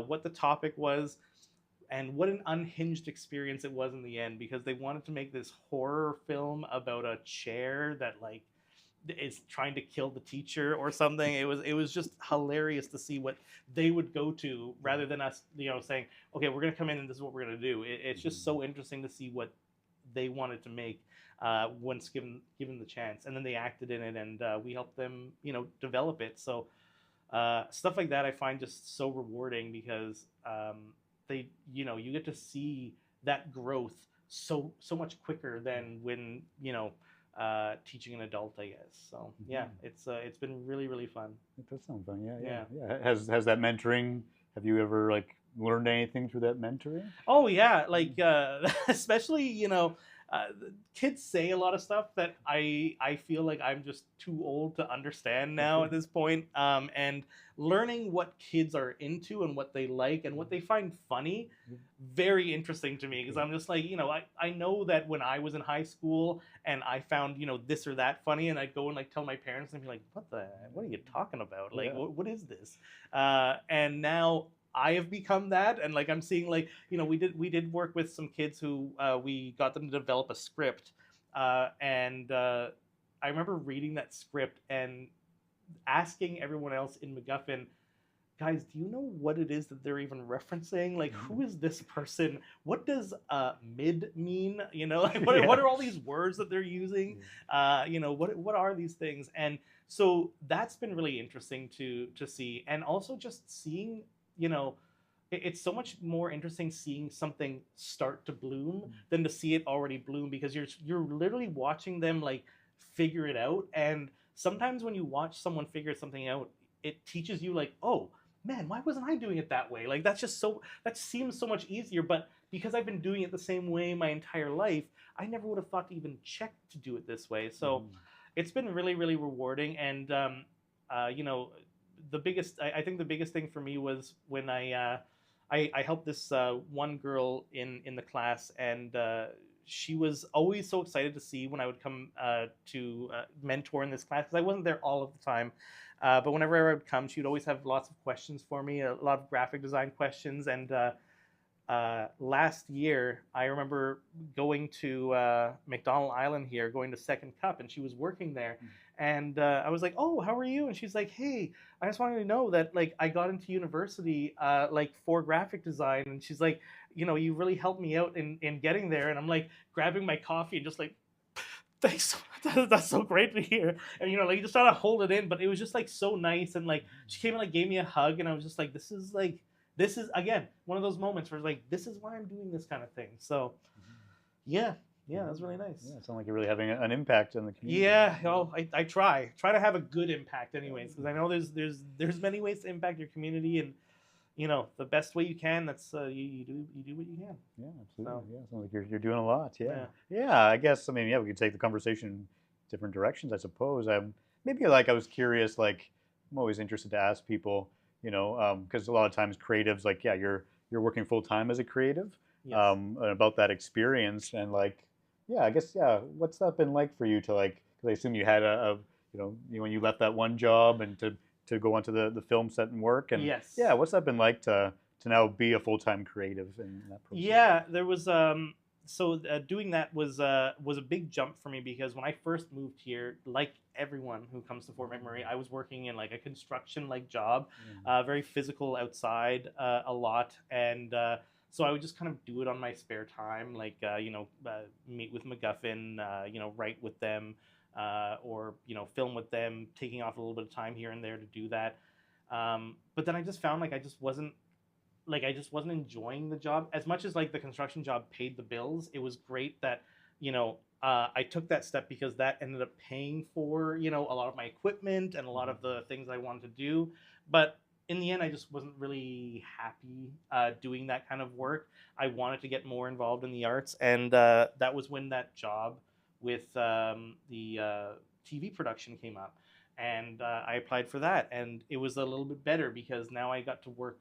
what the topic was, and what an unhinged experience it was in the end, because they wanted to make this horror film about a chair that like is trying to kill the teacher or something. It was just hilarious to see what they would go to, rather than us saying, okay, we're gonna come in and this is what we're gonna do. It's just so interesting to see what they wanted to make once given the chance, and then they acted in it, and we helped them develop it. So stuff like that I find just so rewarding, because they you get to see that growth so much quicker than when teaching an adult, I guess. So yeah, it's been really, really fun. It does sound fun. Yeah. Has that mentoring? Have you ever like learned anything through that mentoring? Oh yeah, like especially kids say a lot of stuff that I feel like I'm just too old to understand now at this point. And learning what kids are into and what they like and what they find funny, very interesting to me, because I'm just like, I know that when I was in high school and I found this or that funny, and I'd go and like tell my parents and be like, what are you talking about? Like, what is this? And now I have become that, and like I'm seeing like we did work with some kids who we got them to develop a script, and I remember reading that script and asking everyone else in MacGuffin, guys, do you know what it is that they're even referencing? Like, who is this person? What does mid mean? Like, what are all these words that they're using? What are these things? And so that's been really interesting to see, and also just seeing. It's so much more interesting seeing something start to bloom than to see it already bloom, because you're literally watching them like figure it out. And sometimes when you watch someone figure something out, it teaches you like, oh man, why wasn't I doing it that way? Like that seems so much easier, but because I've been doing it the same way my entire life, I never would have thought to even check to do it this way. So it's been really, really rewarding. And I think the biggest thing for me was when I helped this one girl in the class, and she was always so excited to see when I would come to mentor in this class, because I wasn't there all of the time. But whenever I would come, she would always have lots of questions for me, a lot of graphic design questions. And last year, I remember going to McDonald Island here, going to Second Cup, and she was working there. And I was like, oh, how are you? And she's like, hey, I just wanted to know that like I got into university like for graphic design. And she's like, you really helped me out in getting there. And I'm like grabbing my coffee and just like, thanks. That's so great to hear. And like you just try to hold it in, but it was just like so nice. And like she came and like gave me a hug, and I was just like, this is again one of those moments where like this is why I'm doing this kind of thing. So yeah, that was really nice. Yeah, it sounds like you're really having an impact on the community. Yeah, I try to have a good impact anyways, because I know there's many ways to impact your community, and the best way you can. That's you do what you can. Yeah, absolutely. So- Yeah, sounds like you're doing a lot. Yeah. Yeah. Yeah, I guess, I mean, yeah, we could take the conversation in different directions, I suppose. Maybe like I was curious, like I'm always interested to ask people, because a lot of times creatives, like, yeah, you're working full time as a creative, Yes. and about that experience and like, yeah, I guess, yeah, what's that been like for you to like, because I assume you had when you left that one job and to go onto the film set and work, and Yes. yeah, what's that been like to now be a full-time creative in that process? Yeah, there was doing that was a big jump for me, because when I first moved here, like everyone who comes to Fort McMurray, I was working in like a construction like job, very physical outside a lot, and so I would just kind of do it on my spare time, like meet with MacGuffin, write with them, or film with them, taking off a little bit of time here and there to do that. But then I just found like I just wasn't enjoying the job as much as like the construction job paid the bills. It was great that I took that step, because that ended up paying for a lot of my equipment and a lot of the things I wanted to do. But in the end, I just wasn't really happy doing that kind of work. I wanted to get more involved in the arts, and that was when that job with the TV production came up, and I applied for that, and it was a little bit better, because now I got to work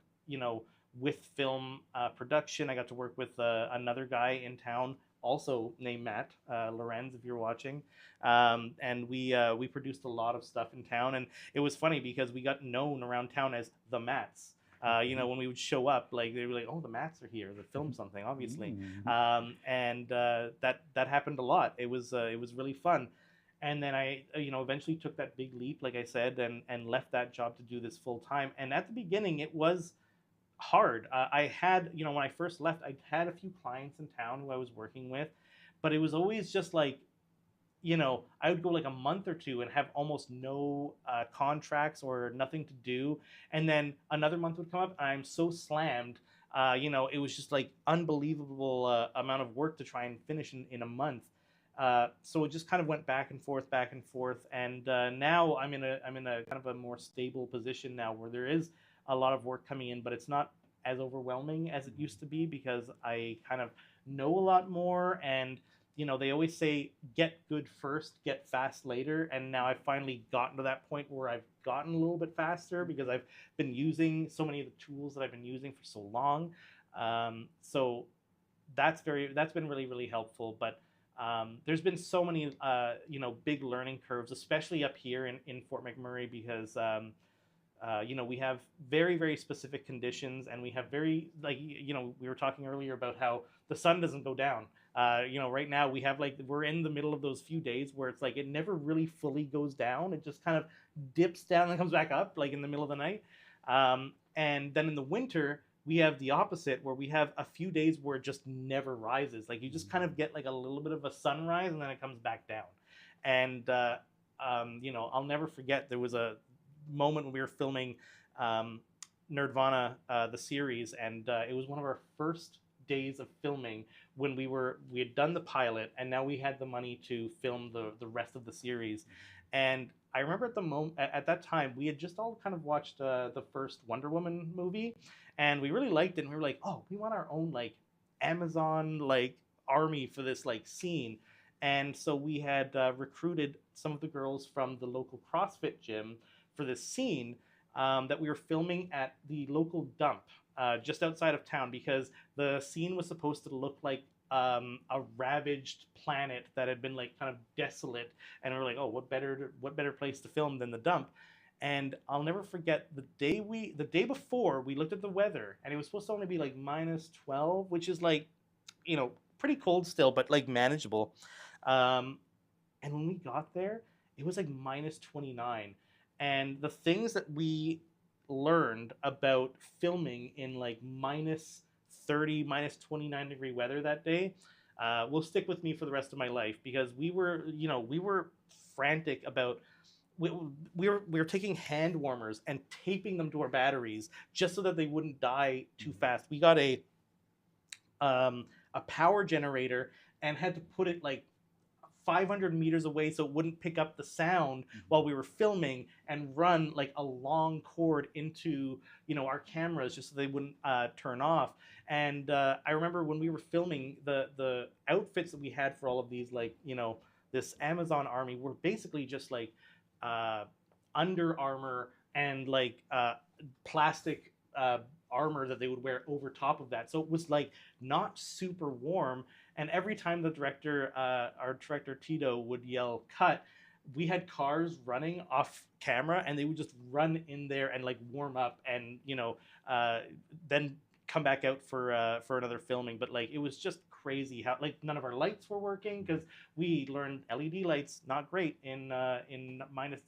with film production. I got to work with another guy in town, also named Matt Lorenz, if you're watching, and we produced a lot of stuff in town. And it was funny, because we got known around town as the Matts. When we would show up, like they were like, "Oh, the Matts are here to film something," obviously, and that happened a lot. It was really fun. And then I, eventually took that big leap, like I said, and left that job to do this full time. And at the beginning, it was hard. I had, when I first left, I had a few clients in town who I was working with, but it was always just like, I would go like a month or two and have almost no contracts or nothing to do. And then another month would come up and I'm so slammed. It was just like unbelievable amount of work to try and finish in a month. So it just kind of went back and forth, and now I'm in a kind of a more stable position now, where there is a lot of work coming in, but it's not as overwhelming as it used to be, because I kind of know a lot more. And they always say get good first, get fast later, and now I've finally gotten to that point where I've gotten a little bit faster, because I've been using so many of the tools that I've been using for so long. So that's been really, really helpful. But there's been so many big learning curves, especially up here in Fort McMurray, because we have very, very specific conditions, and we have very, we were talking earlier about how the sun doesn't go down. Right now we have we're in the middle of those few days where it's like it never really fully goes down. It just kind of dips down and comes back up, like in the middle of the night. And then in the winter, we have the opposite, where we have a few days where it just never rises. Like you just kind of get like a little bit of a sunrise, and then it comes back down. And I'll never forget, there was a moment when we were filming Nerdvana, the series, and it was one of our first days of filming, when we had done the pilot, and now we had the money to film the rest of the series. And I remember at that time, we had just all kind of watched the first Wonder Woman movie, and we really liked it, and we were like, oh, we want our own like Amazon like army for this like scene. And so we had recruited some of the girls from the local CrossFit gym for this scene that we were filming at the local dump just outside of town, because the scene was supposed to look like a ravaged planet that had been like kind of desolate, and we were like, oh, what better place to film than the dump? And I'll never forget the day before, we looked at the weather, and it was supposed to only be like -12, which is like, pretty cold still, but like manageable. And when we got there, it was like -29. And the things that we learned about filming in like -30, -29 degree weather that day will stick with me for the rest of my life, because we were frantic about, we were taking hand warmers and taping them to our batteries just so that they wouldn't die too fast. We got a power generator and had to put it like 500 meters away so it wouldn't pick up the sound while we were filming, and run like a long cord into, you know, our cameras just so they wouldn't turn off. And I remember when we were filming, the outfits that we had for all of these, like, you know, this Amazon army were basically just like Under Armour and like plastic armor that they would wear over top of that. So it was like not super warm. And every time the director, our director Tito, would yell cut, we had cars running off camera, and they would just run in there and like warm up, and, you know, then come back out for another filming. But like, it was just crazy how like none of our lights were working, because we learned LED lights not great in minus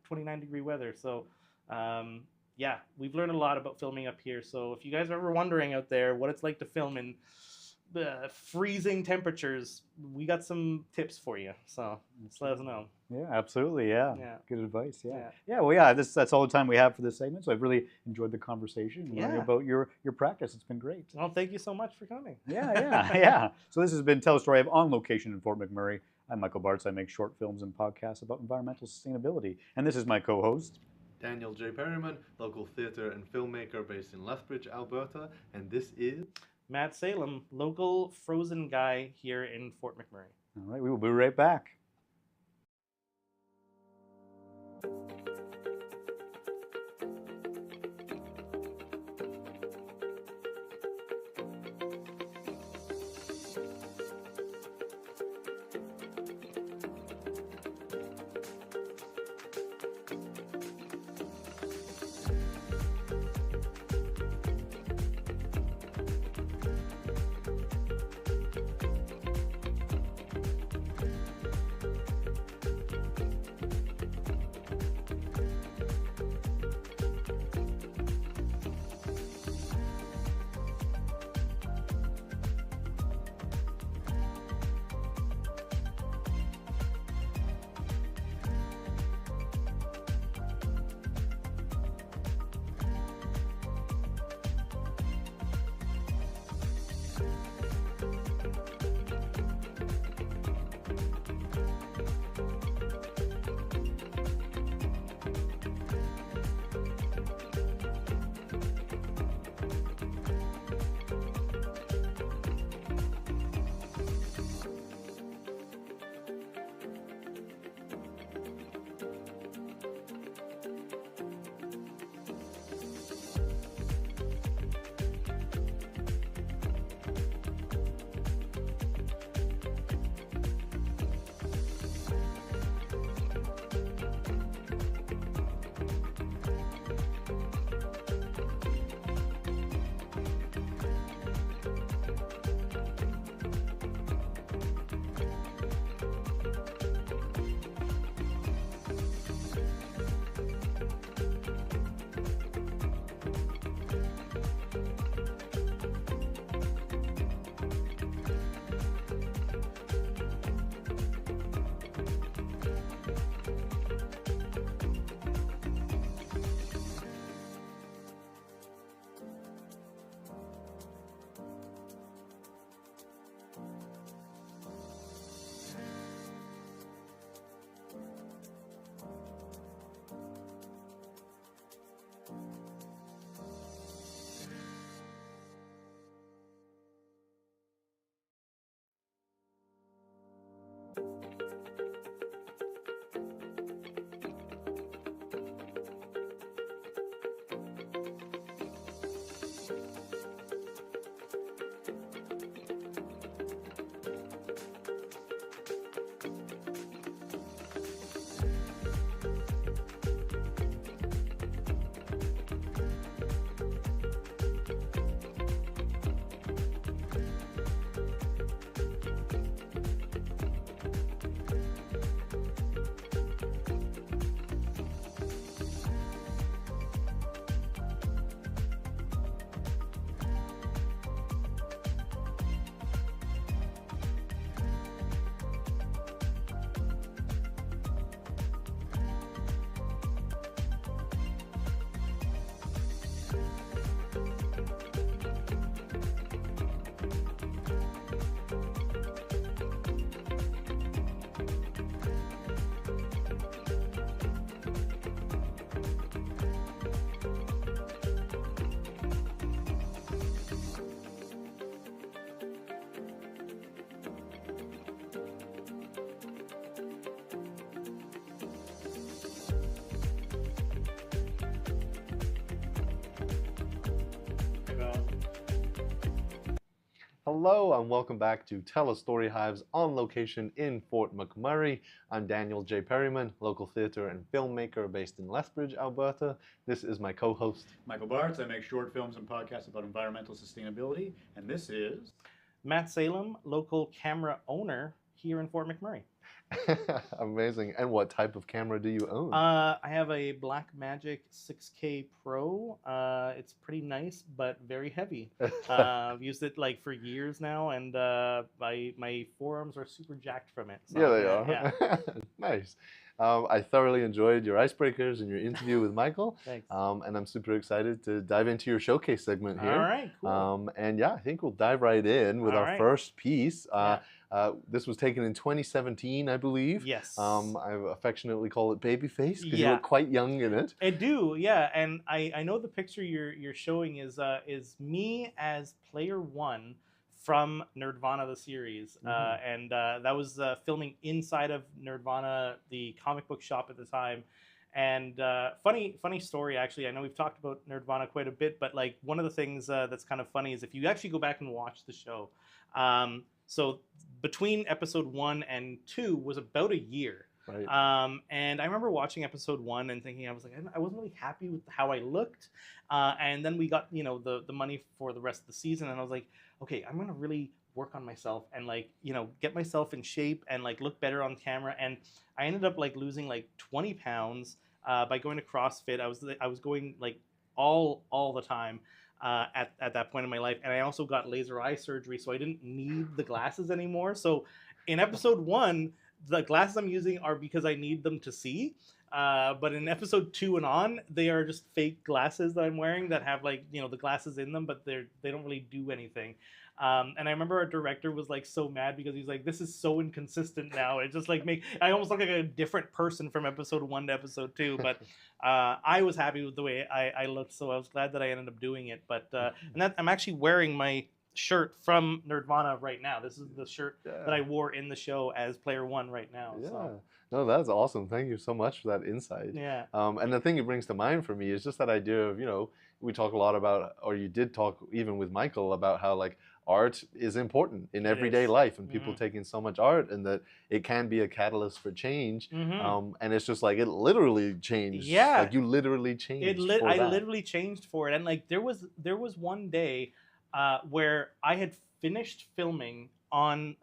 29 degree weather. So yeah, we've learned a lot about filming up here. So if you guys are ever wondering out there what it's like to film in the freezing temperatures, we got some tips for you. So just let us know. Yeah, absolutely. Yeah. Yeah. Good advice. Yeah. Yeah. Yeah. Well, yeah. That's all the time we have for this segment. So I've really enjoyed the conversation, and learning Yeah. about your practice. It's been great. Well, thank you so much for coming. Yeah. Yeah. Yeah. So this has been Tell a Story of On Location in Fort McMurray. I'm Michael Bartz. I make short films and podcasts about environmental sustainability, and this is my co-host, Daniel J. Perryman, local theatre and filmmaker based in Lethbridge, Alberta, and this is Matt Salem, local frozen guy here in Fort McMurray. All right. We will be right back. Hello and welcome back to Tell a Story Hives on location in Fort McMurray. I'm Daniel J. Perryman, local theatre and filmmaker based in Lethbridge, Alberta. This is my co-host, Michael Bartz. I make short films and podcasts about environmental sustainability, and this is Matt Salem, local camera owner here in Fort McMurray. Amazing. And what type of camera do you own? I have a Blackmagic 6K Pro. It's pretty nice, but very heavy. I've used it like for years now, and my forearms are super jacked from it. So, yeah, they are. Yeah. Nice. I thoroughly enjoyed your icebreakers and your interview with Michael. Thanks. And I'm super excited to dive into your showcase segment here. All right, cool. And yeah, I think we'll dive right in with All our right. first piece. Yeah. This was taken in 2017, I believe. Yes. I affectionately call it Babyface because you Yeah. look quite young in it. I do, yeah, and I know the picture you're showing is me as player one from Nerdvana the series, and that was filming inside of Nerdvana, the comic book shop at the time. And funny story, actually. I know we've talked about Nerdvana quite a bit, but like one of the things that's kind of funny is if you actually go back and watch the show. So between episode 1 and 2 was about a year. Right. And I remember watching episode 1 and thinking, I was like, I wasn't really happy with how I looked. And then we got, the money for the rest of the season. And I was like, okay, I'm going to really work on myself and like, get myself in shape and like look better on camera. And I ended up like losing like 20 pounds by going to CrossFit. I was going like all the time. At that point in my life, and I also got laser eye surgery, so I didn't need the glasses anymore. So in episode 1, the glasses I'm using are because I need them to see, but in episode 2 and on, they are just fake glasses that I'm wearing that have like the glasses in them, but they don't really do anything. And I remember our director was like so mad because he's like, this is so inconsistent now. It just like I almost look like a different person from episode 1 to episode 2. But I was happy with the way I looked, so I was glad that I ended up doing it. But I'm actually wearing my shirt from Nerdvana right now. This is the shirt that I wore in the show as player 1 right now. Yeah. So. No, that's awesome. Thank you so much for that insight. Yeah. And the thing it brings to mind for me is just that idea of, we talk a lot about, or you did talk even with Michael about how like art is important in everyday life and people taking so much art and that it can be a catalyst for change. And it's just like it literally changed. Yeah. Like you literally changed. I literally changed for it. And like there was one day where I had finished filming on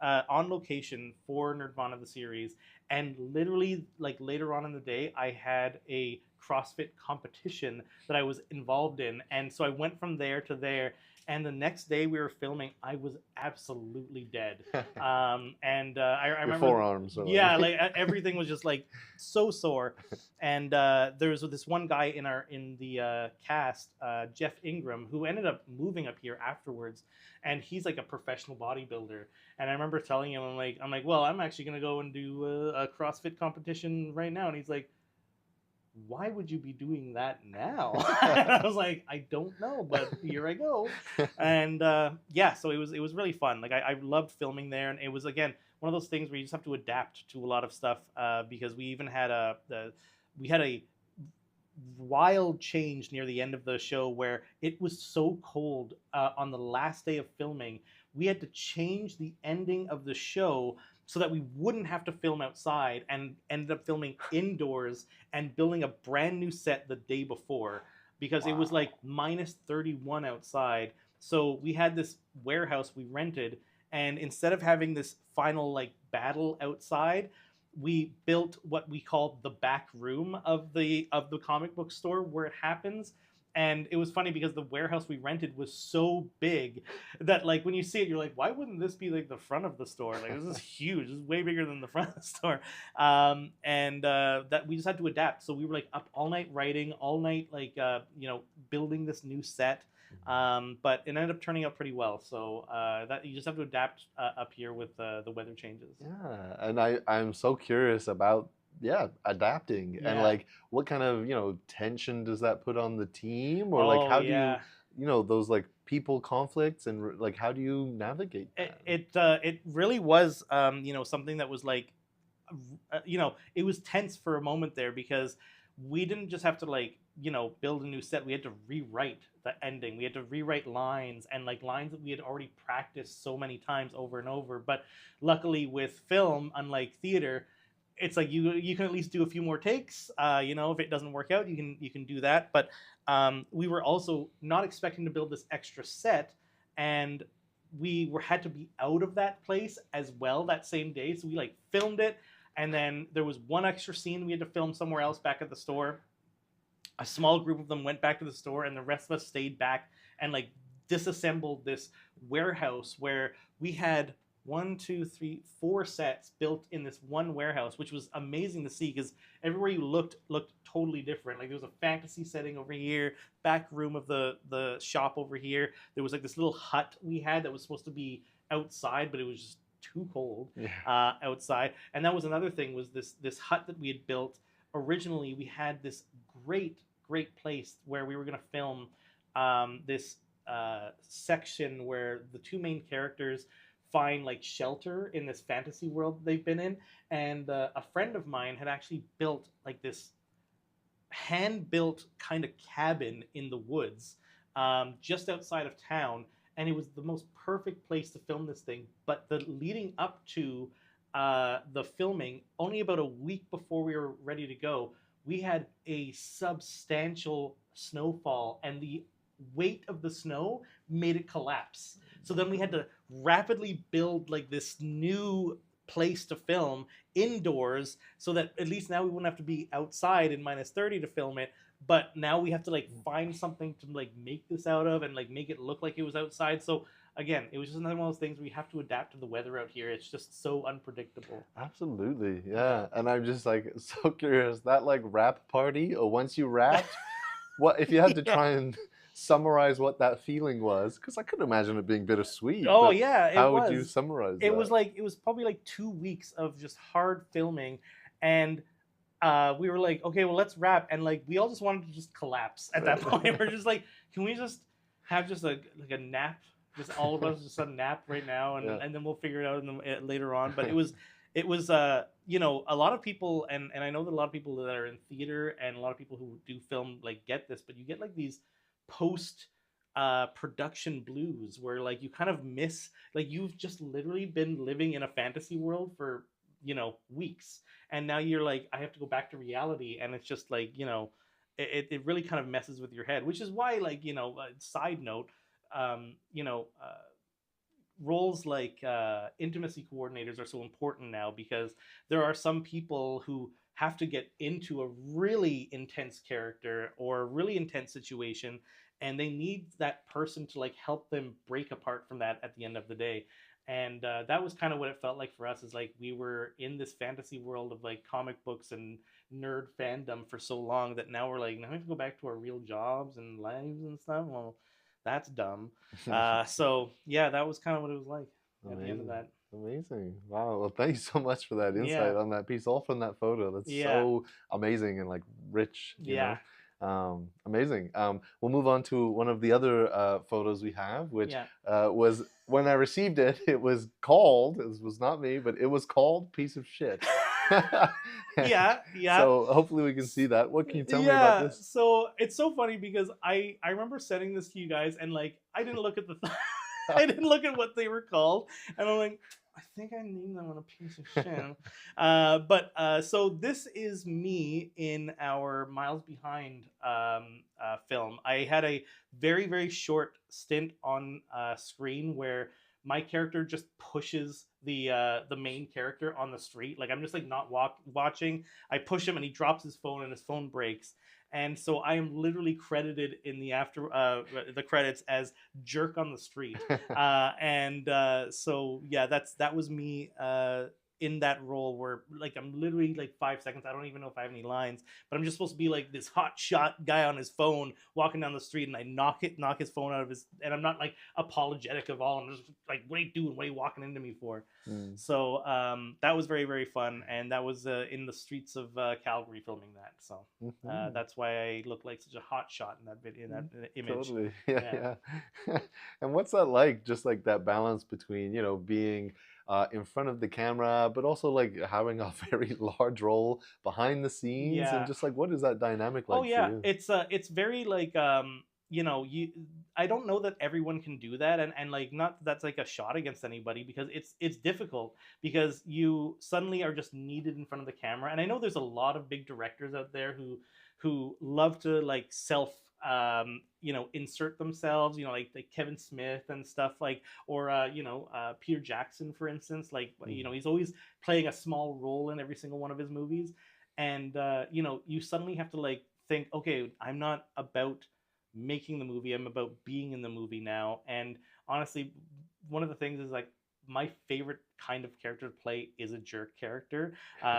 location for Nerdvana the series, and literally like later on in the day I had a CrossFit competition that I was involved in, and so I went from there to there, and the next day we were filming, I was absolutely dead. I remember your forearms. Yeah, like everything was just like so sore. And there was this one guy in the cast, Jeff Ingram, who ended up moving up here afterwards, and he's like a professional bodybuilder. And I remember telling him, I'm like, well, I'm actually gonna go and do a CrossFit competition right now, and he's like, why would you be doing that now? And I was like, I don't know, but here I go. And so it was really fun. Like I loved filming there, and it was again one of those things where you just have to adapt to a lot of stuff because we even had a wild change near the end of the show where it was so cold on the last day of filming. We had to change the ending of the show so that we wouldn't have to film outside, and ended up filming indoors and building a brand new set the day before because it was like minus 31 outside. So we had this warehouse we rented, and instead of having this final like battle outside, we built what we called the back room of the comic book store where it happens. And it was funny because the warehouse we rented was so big that like when you see it, you're like, why wouldn't this be like the front of the store? Like this is huge. This is way bigger than the front of the store. That we just had to adapt. So we were like up all night writing, all night like building this new set. But it ended up turning out pretty well. So that you just have to adapt up here with the weather changes. Yeah, and I'm so curious about adapting and like what kind of tension does that put on the team, or like how do you those like people conflicts and like how do you navigate that? It really was something that was like it was tense for a moment there because we didn't just have to like, you know, build a new set. We had to rewrite the ending. We had to rewrite lines, and like lines that we had already practiced so many times over and over. But luckily with film, unlike theater, it's like you can at least do a few more takes. You know, if it doesn't work out, you can do that. But we were also not expecting to build this extra set, and had to be out of that place as well that same day. So we like filmed it, and then there was one extra scene we had to film somewhere else back at the store. A small group of them went back to the store, and the rest of us stayed back and like disassembled this warehouse where we had 4 sets built in this one warehouse, which was amazing to see because everywhere you looked totally different. Like there was a fantasy setting over here, back room of the shop over here. There was like this little hut we had that was supposed to be outside, but it was just too cold outside. And that was another thing, was this hut that we had built. Originally, we had this great place where we were going to film this section where the 2 main characters find like shelter in this fantasy world they've been in. And a friend of mine had actually built like this hand-built kind of cabin in the woods just outside of town, and it was the most perfect place to film this thing. But the leading up to the filming, only about a week before we were ready to go, we had a substantial snowfall, and the weight of the snow made it collapse. So then we had to rapidly build like this new place to film indoors, so that at least now we wouldn't have to be outside in -30 to film it. But now we have to like find something to like make this out of and like make it look like it was outside. So again, it was just another one of those things where you have to adapt to the weather out here. It's just so unpredictable. Absolutely, yeah. And I'm just like so curious, that like wrap party, or once you wrapped, what if you had to try and summarize what that feeling was? Because I could imagine it being bittersweet. Oh yeah, how would you summarize that? It was probably like 2 weeks of just hard filming, and we were like, okay, well, let's wrap, and like we all just wanted to just collapse at that point. We're just like, can we just have just a nap, just all of us just a nap right now, and then we'll figure it out later on. But it was you know, a lot of people, and I know that a lot of people that are in theater and a lot of people who do film like get this, but you get like these post production blues where like you kind of miss, like you've just literally been living in a fantasy world for, you know, weeks, and now you're like, I have to go back to reality, and it's just like, you know, it really kind of messes with your head, which is why, like, you know, side note, you know, roles like intimacy coordinators are so important now, because there are some people who have to get into a really intense character or a really intense situation, and they need that person to like help them break apart from that at the end of the day. And that was kind of what it felt like for us, is like we were in this fantasy world of like comic books and nerd fandom for so long that now we're like, now we have to go back to our real jobs and lives and stuff. Well, that's dumb. So yeah, that was kind of what it was like at the end of that. Amazing. Wow. Well, thank you so much for that insight on that piece, all from that photo. That's so amazing and like rich. You know? Amazing. We'll move on to one of the other photos we have, which was, when I received it, it was called, it was not me, but it was called Piece of Shit. Yeah. So hopefully we can see that. What can you tell me about this? So it's so funny because I remember sending this to you guys, and like I didn't look at the I didn't look at what they were called, and I'm like, I think I named them on a piece of shit. So this is me in our Miles Behind film. I had a very, very short stint on screen where my character just pushes the main character on the street. Like I'm just like not watching. I push him and he drops his phone and his phone breaks. And so I am literally credited in the the credits as jerk on the street. So yeah, that was me in that role, where like I'm literally like 5 seconds. I don't even know if I have any lines, but I'm just supposed to be like this hot shot guy on his phone walking down the street, and I knock his phone out of his, and I'm not like apologetic of all. I'm just like, what are you doing? What are you walking into me for? So that was very, very fun, and that was in the streets of Calgary filming that. So that's why I look like such a hot shot in that video, in that image. Totally, yeah. And what's that like? Just like that balance between, you know, being in front of the camera, but also like having a very large role behind the scenes, Yeah. and just like what is that dynamic like Oh yeah, for you? it's very like you I don't know that everyone can do that, and like not that that's like a shot against anybody, because it's difficult, because you suddenly are just needed in front of the camera. And I know there's a lot of big directors out there who love to like self insert themselves, like Kevin Smith and stuff, like, or Peter Jackson, for instance, like he's always playing a small role in every single one of his movies. And you suddenly have to like think, okay, I'm not about making the movie, I'm about being in the movie now. And honestly, one of the things is like my favorite kind of character to play is a jerk character.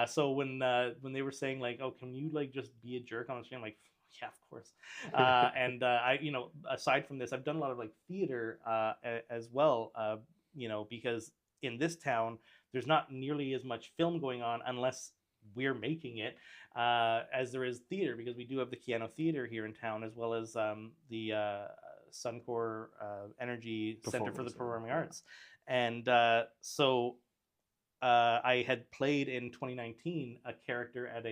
So when they were saying like, oh, can you like just be a jerk on the screen, I'm like, yeah, of course. And I aside from this, I've done a lot of like theater as well, because in this town there's not nearly as much film going on unless we're making it, as there is theater, because we do have the Keanu Theater here in town, as well as the Suncor Energy Center for the Performing Arts. And so I had played in 2019 a character at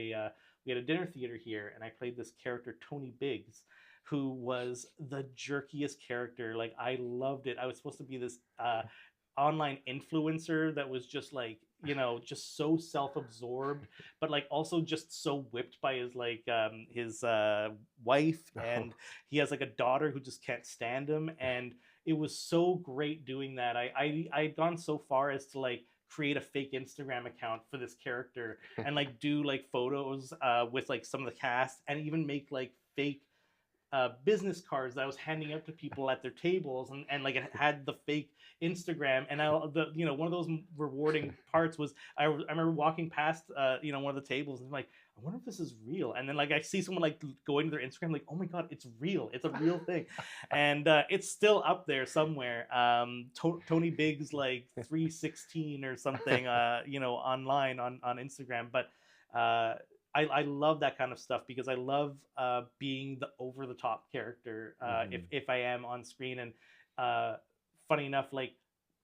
we had a dinner theater here, and I played this character, Tony Biggs, who was the jerkiest character. Like, I loved it. I was supposed to be this online influencer that was just like, just so self-absorbed, but like also just so whipped by his wife, and he has like a daughter who just can't stand him. And it was so great doing that. I'd gone so far as to like create a fake Instagram account for this character and like do like photos with like some of the cast, and even make like fake business cards that I was handing out to people at their tables, and like it had the fake Instagram. And one of those rewarding parts was I remember walking past one of the tables, and I'm like, I wonder if this is real. And then like I see someone like going to their Instagram, like, oh my god, it's real, it's a real thing. And it's still up there somewhere. Tony Biggs like 316 or something, online on Instagram. But I love that kind of stuff, because I love being the over the top character if I am on screen. And funny enough, like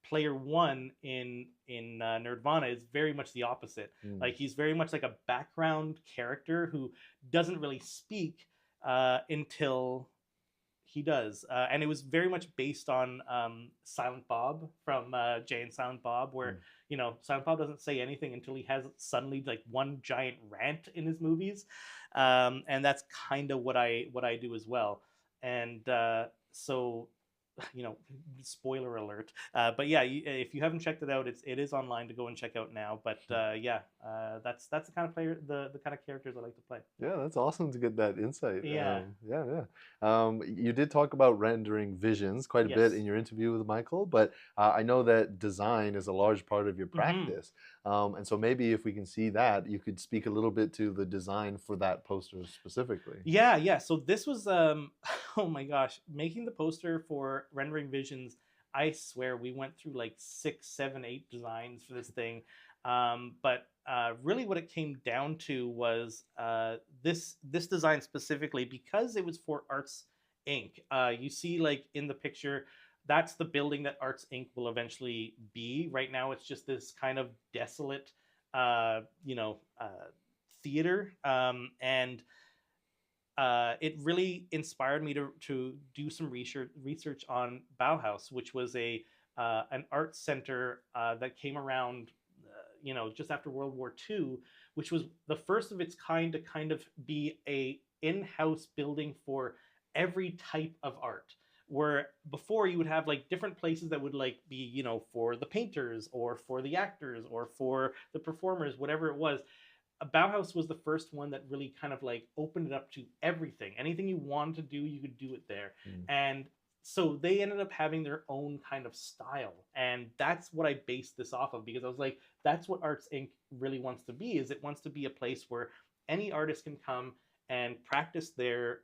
player one in Nerdvana is very much the opposite. Like, he's very much like a background character who doesn't really speak until he does. And it was very much based on Silent Bob from Jay and Silent Bob, where Silent Bob doesn't say anything until he has suddenly like one giant rant in his movies. And that's kind of what I do as well. And so spoiler alert, but yeah, if you haven't checked it out, it is online to go and check out now. But that's the kind of the kind of characters I like to play. Yeah, that's awesome to get that insight. Yeah. You did talk about rendering visions quite a bit in your interview with Michael, but I know that design is a large part of your practice. And so maybe if we can see that, you could speak a little bit to the design for that poster specifically. Yeah. So this was oh my gosh, making the poster for Rendering Visions, I swear we went through like 6, 7, 8 designs for this thing. But really what it came down to was this design specifically, because it was for Arts Inc. You see like in the picture, that's the building that Arts Inc. will eventually be. Right now it's just this kind of desolate theater. And it really inspired me to do some research on Bauhaus, which was an art center that came around just after World War II, which was the first of its kind to kind of be a in-house building for every type of art. Where before you would have like different places that would like be for the painters or for the actors or for the performers, whatever it was. Bauhaus was the first one that really kind of like opened it up to everything. Anything you wanted to do, you could do it there. And so they ended up having their own kind of style. And that's what I based this off of, because I was like, that's what Arts Inc. really wants to be, is it wants to be a place where any artist can come and practice their,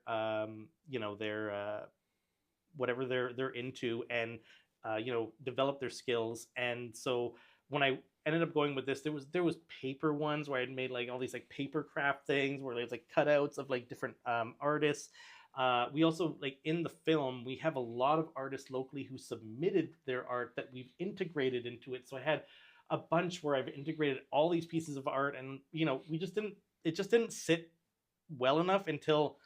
whatever they're into, and, develop their skills. And so when I ended up going with this, there was paper ones where I had made like all these like paper craft things where there's like cutouts of like different artists. We also, like in the film, we have a lot of artists locally who submitted their art that we've integrated into it. So I had a bunch where I've integrated all these pieces of art, and it just didn't sit well enough until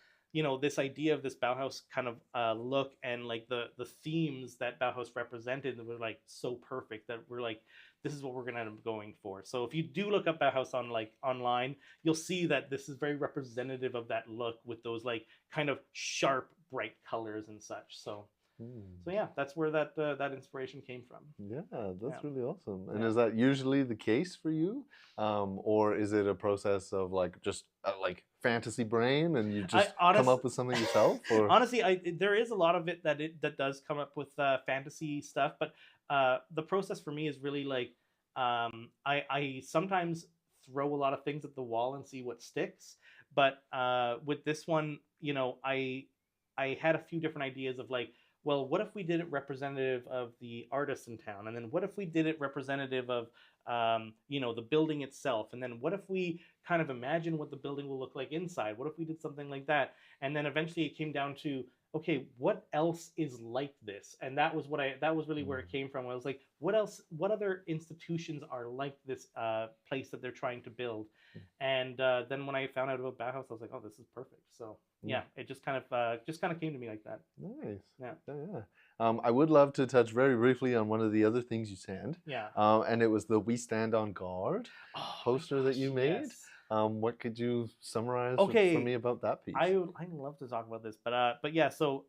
this idea of this Bauhaus kind of look, and like the themes that Bauhaus represented were like so perfect that we're like, this is what we're gonna end up going for. So if you do look up Bauhaus online, you'll see that this is very representative of that look, with those like kind of sharp, bright colors and such. So yeah, that's where that inspiration came from. Yeah, that's really awesome. And Yeah. is that usually the case for you, or is it a process of like just like fantasy brain, and you just come up with something yourself? Or? Honestly, there is a lot of it that does come up with fantasy stuff, but the process for me is really like I sometimes throw a lot of things at the wall and see what sticks. But with this one, I had a few different ideas of like, well, what if we did it representative of the artists in town? And then what if we did it representative of, the building itself? And then what if we kind of imagine what the building will look like inside? What if we did something like that? And then eventually it came down to, okay, what else is like this? And that was really where it came from. I was like, what other institutions are like this place that they're trying to build? And then when I found out about Bauhaus, I was like, oh, this is perfect. So yeah, it just kind of came to me like that. Nice. Yeah. I would love to touch very briefly on one of the other things you said. Yeah. And it was the "We Stand on Guard" poster that you made. Yes. What could you summarize for me about that piece? I love to talk about this, but yeah. So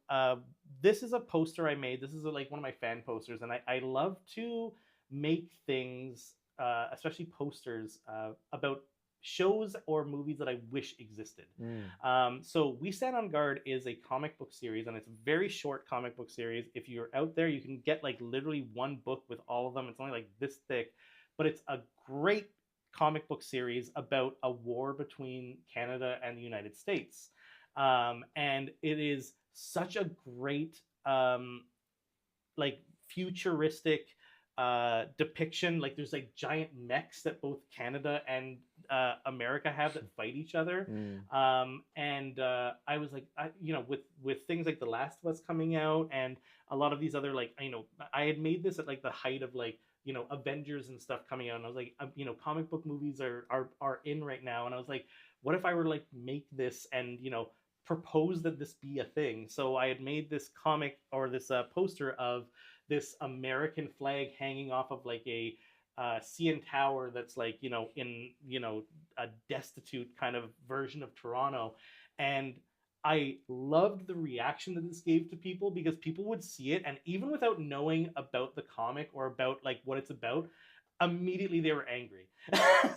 this is a poster I made. This is like one of my fan posters, and I love to make things, especially posters, about shows or movies that I wish existed. So We Stand on Guard is a comic book series, and it's a very short comic book series. If you're out there, you can get like literally one book with all of them. It's only like this thick, but it's a great comic book series about a war between Canada and the United States. And it is such a great like futuristic depiction. Like there's like giant mechs that both Canada and America have that fight each other. And I was like, with things like The Last of Us coming out and a lot of these other like, I had made this at like the height of like, Avengers and stuff coming out, and I was like, comic book movies are in right now, and I was like, what if I were to like make this and propose that this be a thing? So I had made this comic or this poster of this American flag hanging off of like a CN Tower that's like in a destitute kind of version of Toronto, and I loved the reaction that this gave to people, because people would see it, and even without knowing about the comic or about like what it's about, immediately they were angry.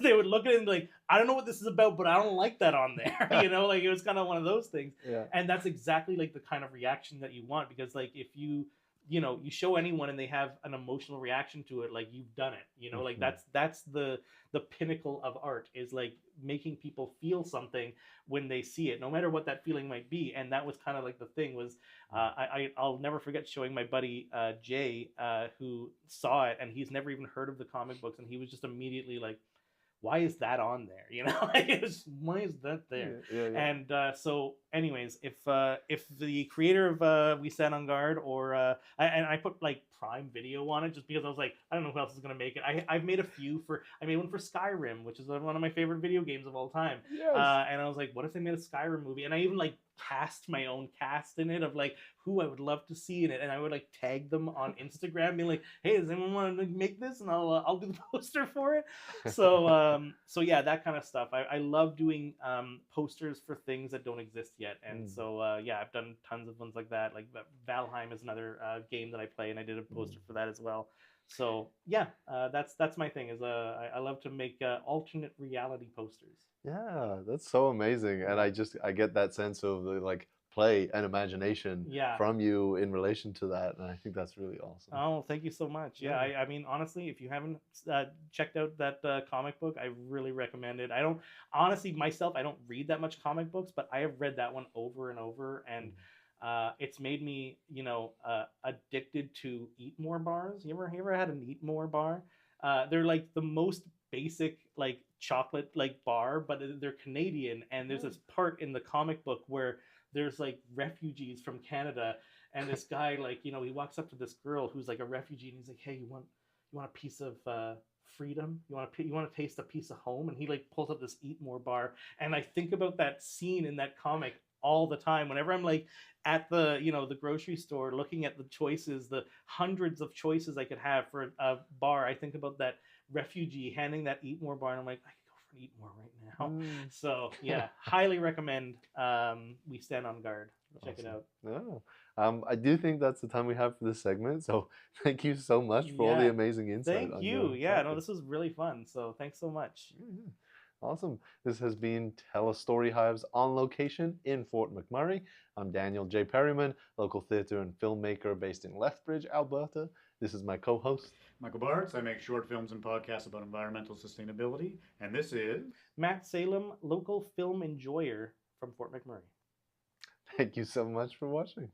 They would look at it and be like, I don't know what this is about, but I don't like that on there. Like it was kind of one of those things. Yeah. And that's exactly like the kind of reaction that you want, because like if you show anyone and they have an emotional reaction to it, like you've done it. Like that's the pinnacle of art, is like making people feel something when they see it, no matter what that feeling might be. And that was kind of like the thing was, I'll never forget showing my buddy Jay, who saw it, and he's never even heard of the comic books, and he was just immediately like, why is that on there? Why is that there? Yeah. And so anyways, if the creator of We Stand on Guard, or I put like Prime Video on it just because I was like, I don't know who else is gonna make it. I've made a few I made one for Skyrim, which is one of my favorite video games of all time. Yes. And I was like, what if they made a Skyrim movie? And I even like cast my own cast in it of like who I would love to see in it, and I would like tag them on Instagram, being like, hey, does anyone want to make this, and I'll do the poster for it. So yeah, that kind of stuff. I love doing posters for things that don't exist yet, and so yeah, I've done tons of ones like that. Like Valheim is another game that I play, and I did a poster for that as well. So yeah, that's my thing. Is I love to make alternate reality posters. Yeah, that's so amazing, and I get that sense of the like play and imagination from you in relation to that, and I think that's really awesome. Oh, thank you so much. Yeah, I mean, honestly, if you haven't checked out that comic book, I really recommend it. I don't read that much comic books, but I have read that one over and over, and it's made me, addicted to Eat More bars. You ever had an Eat More bar? They're like the most basic like chocolate like bar, but they're Canadian, and there's this part in the comic book where there's like refugees from Canada, and this guy like he walks up to this girl who's like a refugee, and he's like, hey, you want a piece of freedom. You want to taste a piece of home, and he like pulls up this Eat More bar, and I think about that scene in that comic all the time. Whenever I'm like at the the grocery store looking at the choices, the hundreds of choices I could have for a bar, I think about that refugee handing that Eat More bar, and I'm like, I could go for an Eat More right now. So yeah, highly recommend We Stand on Guard. Check it out. I do think that's the time we have for this segment. So thank you so much for all the amazing insight. Thank you. Yeah, no, this was really fun. So thanks so much. Awesome. This has been Tell a Story Hives on location in Fort McMurray. I'm Daniel J. Perryman, local theatre and filmmaker based in Lethbridge, Alberta. This is my co-host, Michael Bartz. I make short films and podcasts about environmental sustainability. And this is Matt Salem, local film enjoyer from Fort McMurray. Thank you so much for watching.